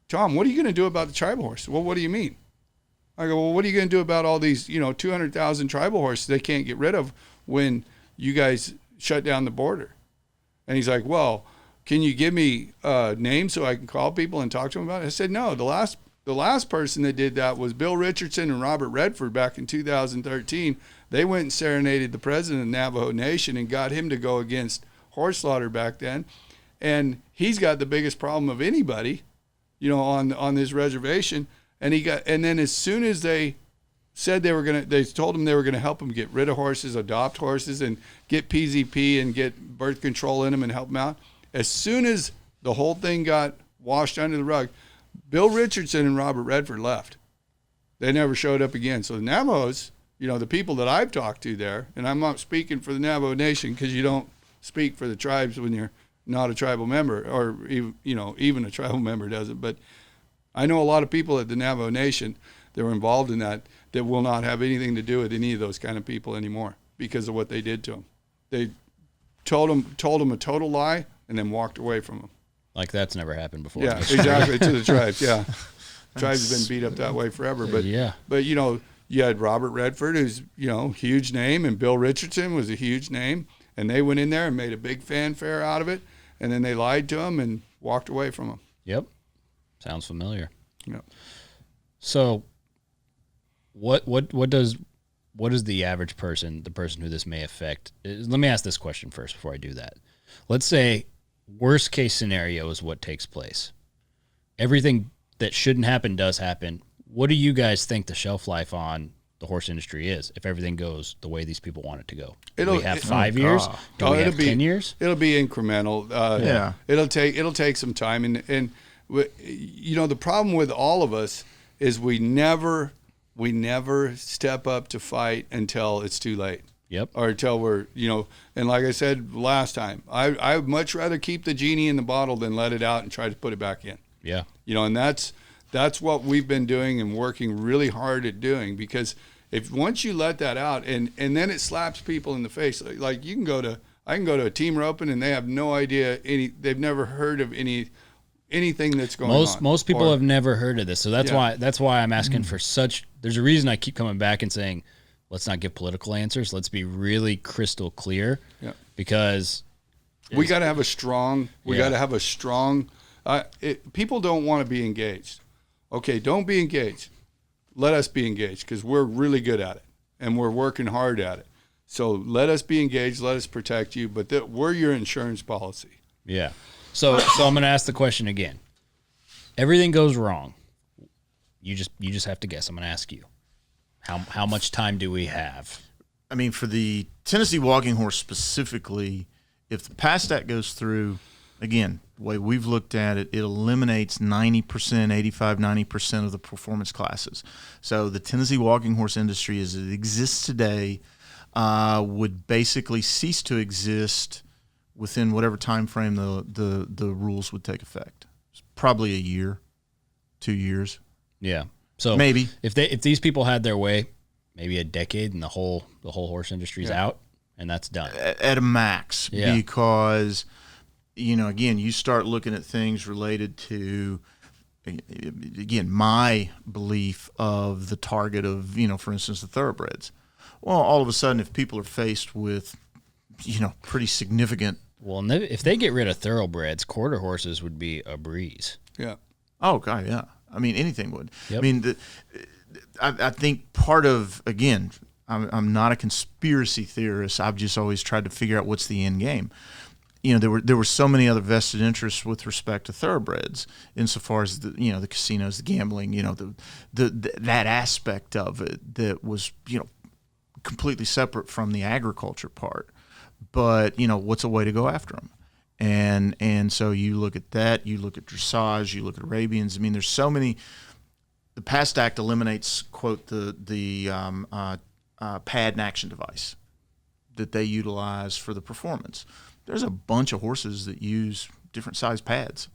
Tom, what are you going to do about the tribal horse? Well, what do you mean? I go, well, what are you going to do about all these 200,000 tribal horses they can't get rid of when you guys shut down the border? And he's like, well, can you give me names so I can call people and talk to them about it? I said, no, the last person that did that was Bill Richardson and Robert Redford back in 2013. They went and serenaded the president of the Navajo Nation and got him to go against horse slaughter back then. And he's got the biggest problem of anybody, on this reservation. And then as soon as they said they told him they were gonna help him get rid of horses, adopt horses, and get PZP and get birth control in them and help them out. As soon as the whole thing got washed under the rug, Bill Richardson and Robert Redford left. They never showed up again. So the Navajos, the people that I've talked to there, and I'm not speaking for the Navajo Nation because you don't speak for the tribes when you're not a tribal member, or even a tribal member doesn't. But I know a lot of people at the Navajo Nation that were involved in that will not have anything to do with any of those kind of people anymore because of what they did to them. They told them a total lie and then walked away from them. Like that's never happened before. Yeah, exactly, to the tribes, yeah. Tribes have been beat up that way forever. But you had Robert Redford, who's, huge name, and Bill Richardson was a huge name, and they went in there and made a big fanfare out of it, and then they lied to him and walked away from him. Yep. Sounds familiar. Yep. So what does the average person, the person who this may affect, let me ask this question first before I do that. Let's say worst case scenario is what takes place. Everything that shouldn't happen does happen. What do you guys think the shelf life on the horse industry is if everything goes the way these people want it to go? Do we have 5 years? Do we have 10 years? It'll be incremental. Yeah. It'll take some time. And the problem with all of us is we never step up to fight until it's too late. Yep. Or until we're, and like I said last time, I would much rather keep the genie in the bottle than let it out and try to put it back in. Yeah. And that's what we've been doing and working really hard at doing, because if once you let that out and then it slaps people in the face, like I can go to a team roping and they have no idea they've never heard of anything that's going on. Most people have never heard of this. So that's why I'm asking for there's a reason I keep coming back and saying, let's not give political answers. Let's be really crystal clear. Yeah. Because we got to have a strong, people don't want to be engaged. Okay, don't be engaged. Let us be engaged because we're really good at it and we're working hard at it. So let us be engaged. Let us protect you. But we're your insurance policy. Yeah. So I'm going to ask the question again. Everything goes wrong. You just have to guess. I'm going to ask you. How much time do we have? I mean, for the Tennessee walking horse specifically, if the PAST Act goes through, again, the way we've looked at it, it eliminates 90%, 90% of the performance classes. So the Tennessee walking horse industry as it exists today would basically cease to exist within whatever time frame the rules would take effect. It's probably a year, 2 years. Yeah. So maybe if these people had their way, maybe a decade and the whole horse industry's out and that's done. At a max. Yeah. Because again, you start looking at things related to, again, my belief of the target of, for instance, the thoroughbreds. Well, all of a sudden, if people are faced with, pretty significant. Well, if they get rid of thoroughbreds, quarter horses would be a breeze. Yeah. Oh, God, yeah. I mean, anything would. Yep. I mean, I think part of, again, I'm not a conspiracy theorist. I've just always tried to figure out what's the end game. There were so many other vested interests with respect to thoroughbreds, insofar as the casinos, the gambling, that aspect of it that was completely separate from the agriculture part. But what's a way to go after them? And so you look at that, you look at dressage, you look at Arabians. I mean, there's so many. The PAST Act eliminates, quote, the pad and action device. that they utilize for the performance. There's a bunch of horses that use different size pads.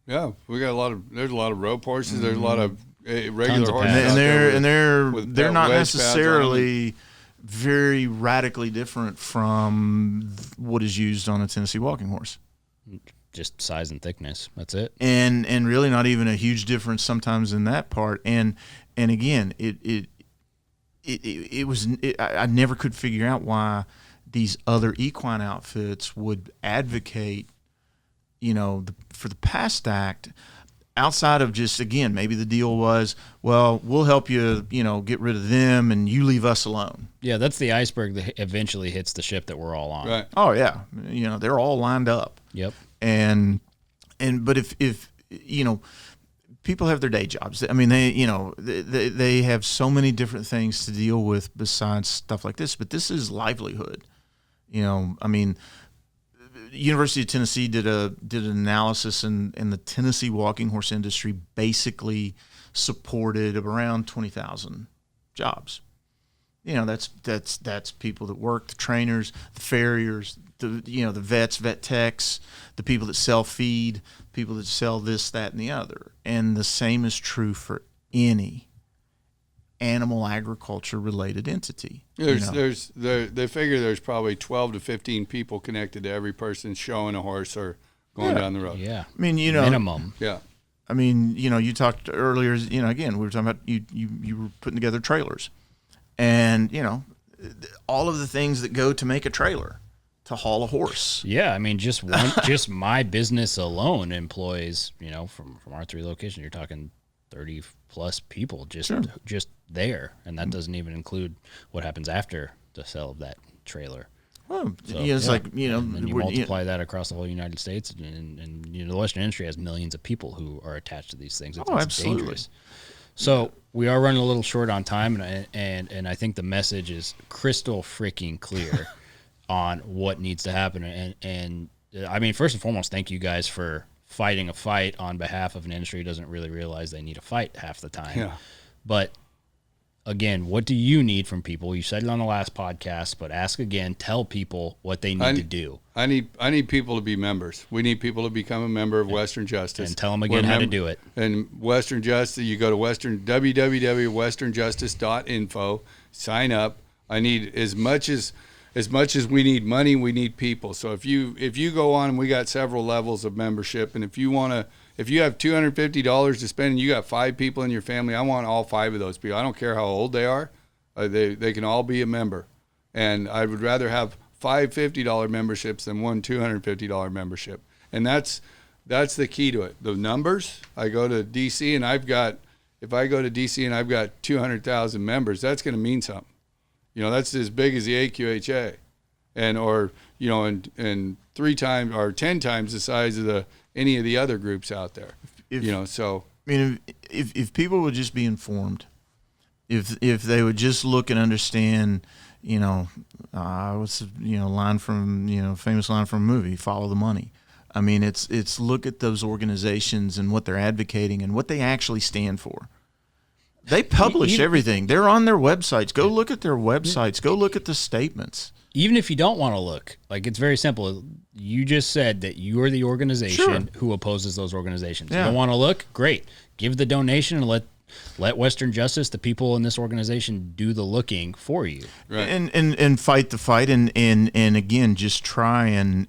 Yeah, we got there's a lot of rope horses. There's a lot of regular Tons of horses, pads. out there and they're not wedge pads on necessarily very radically different from what is used on a Tennessee walking horse. Just size and thickness. That's it. And really not even a huge difference sometimes in that part. And again, I never could figure out why these other equine outfits would advocate, for the PAST Act, outside of just, again, maybe the deal was, well, we'll help you, get rid of them and you leave us alone. Yeah, that's the iceberg that eventually hits the ship that we're all on. Right. Oh yeah, they're all lined up. Yep. But if people have their day jobs. I mean, they have so many different things to deal with besides stuff like this. But this is livelihood. I mean, University of Tennessee did an analysis, and the Tennessee walking horse industry basically supported around 20,000 jobs. That's people that work, the trainers, the farriers, the vets, vet techs, the people that sell feed, people that sell this, that, and the other. And the same is true for any animal agriculture related entity. They figure there's probably 12 to 15 people connected to every person showing a horse or going down the road. Yeah. I mean, minimum. Yeah. I mean, you talked earlier, again, we were talking about you were putting together trailers. And, all of the things that go to make a trailer to haul a horse. Yeah, I mean, just my business alone employs, from our 3 locations, you're talking 30 plus people just there, and that doesn't even include what happens after the sale of that trailer. Well, So, it's like, and then you multiply that across the whole United States, and the Western industry has millions of people who are attached to these things. It's absolutely dangerous. So we are running a little short on time, and I think the message is crystal freaking clear on what needs to happen. And I mean, first and foremost, thank you guys for fighting a fight on behalf of an industry who doesn't really realize they need a fight half the time. Yeah. But again, what do you need from people? You said it on the last podcast, but ask again. Tell people what they need to do. I need people to be members. We need people to become a member of Western Justice. And tell them again how to do it. And Western Justice, you go to www.westernjustice.info, sign up. I need as much as we need money, we need people. So if you go on, and we got several levels of membership, and if you have $250 to spend and you got 5 people in your family, I want all 5 of those people. I don't care how old they are. They can all be a member. And I would rather have 5 $50 memberships than one $250 membership. And that's the key to it. The numbers, I go to DC and if I go to DC and I've got 200,000 members, that's going to mean something. That's as big as the AQHA, and 3 times or 10 times the size of any of the other groups out there. If people would just be informed, if they would just look and understand, what's the line from famous line from a movie, follow the money. I mean, it's look at those organizations and what they're advocating and what they actually stand for. They publish everything. They're on their websites. Go look at their websites. Go look at the statements. Even if you don't want to look, it's very simple. You just said that you are the organization who opposes those organizations. Yeah. You don't want to look? Great. Give the donation and let Western Justice, the people in this organization, do the looking for you. Right. And fight the fight and again, just try and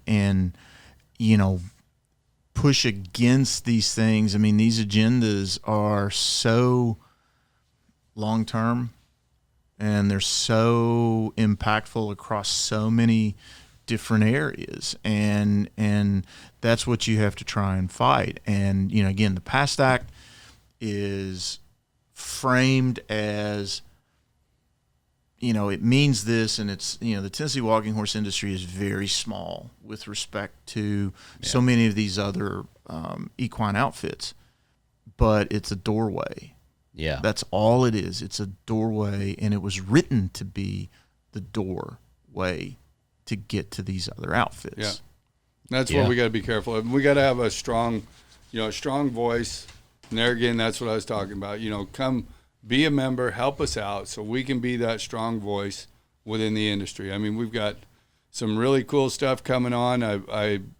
push against these things. I mean, these agendas are so long term, and they're so impactful across so many different areas, and that's what you have to try and fight. And again, the PAST Act is framed as it means this, and it's the Tennessee walking horse industry is very small with respect to so many of these other equine outfits, but it's a doorway. Yeah. That's all it is. It's a doorway, and it was written to be the doorway to get to these other outfits. Yeah. That's what we got to be careful of. We got to have a strong voice. And there again, that's what I was talking about. Come be a member, help us out so we can be that strong voice within the industry. I mean, we've got some really cool stuff coming on.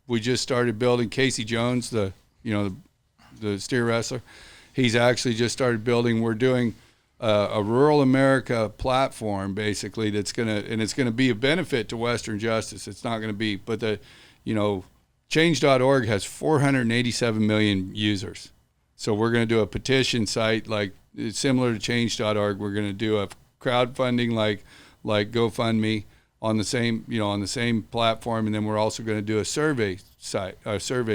We just started building Casey Jones, the steer wrestler. He's actually just started building. We're doing a rural America platform, basically, it's gonna be a benefit to Western Justice. It's not gonna be, but change.org has 487 million users. So we're gonna do a petition site like similar to change.org. We're gonna do a crowdfunding like GoFundMe on the same platform, and then we're also gonna do a survey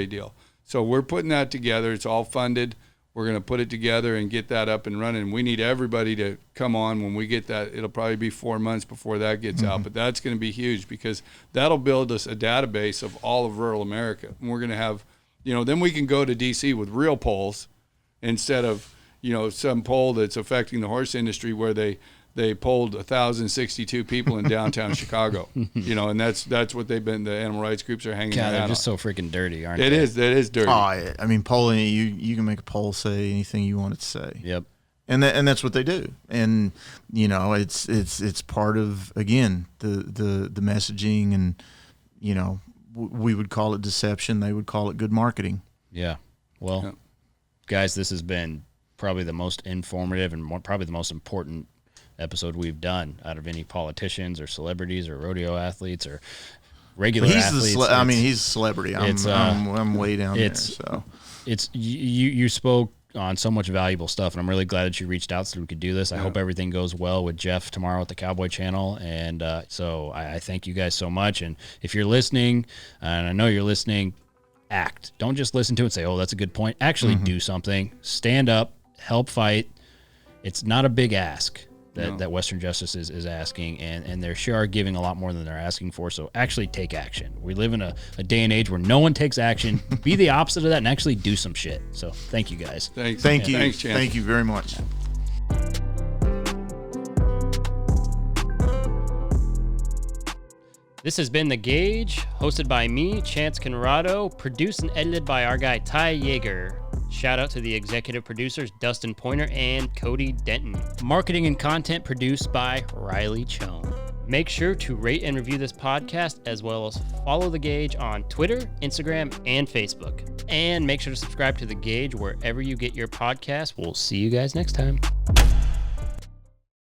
deal. So we're putting that together. It's all funded. We're going to put it together and get that up and running. We need everybody to come on when we get that. It'll probably be 4 months before that gets out, but that's going to be huge because that'll build us a database of all of rural America. And we're going to have, then we can go to DC with real polls instead of, some poll that's affecting the horse industry where they polled 1,062 people in downtown Chicago, and that's what they've been. The animal rights groups are hanging out. They're just so freaking dirty, aren't they? It is dirty. Oh, I mean, polling, you can make a poll say anything you want it to say. Yep. And that's what they do. And it's part of, again, the messaging, and we would call it deception. They would call it good marketing. Yeah. Well, guys, this has been probably the most informative and probably the most important episode we've done out of any politicians or celebrities or rodeo athletes or regular athletes. He's a celebrity. I'm way down there. So you spoke on so much valuable stuff, and I'm really glad that you reached out so we could do this. I hope everything goes well with Jeff tomorrow at the Cowboy Channel, and so I thank you guys so much. And if you're listening, and I know you're listening, act. Don't just listen to it and say, oh, that's a good point. Actually do something. Stand up. Help fight. It's not a big ask that Western Justice is asking, and they sure are giving a lot more than they're asking for, so actually take action. We live in a day and age where no one takes action. Be the opposite of that and actually do some shit. So thank you guys. Thank you. Thanks, Chance. Thank you very much. This has been The Gauge, hosted by me, Chance Conrado, produced and edited by our guy Ty Yeager. Shout out to the executive producers Dustin Pointer and Cody Denton. Marketing and content produced by Riley Chone. Make sure to rate and review this podcast, as well as follow The Gauge on Twitter, Instagram, and Facebook. And make sure to subscribe to The Gauge wherever you get your podcasts. We'll see you guys next time.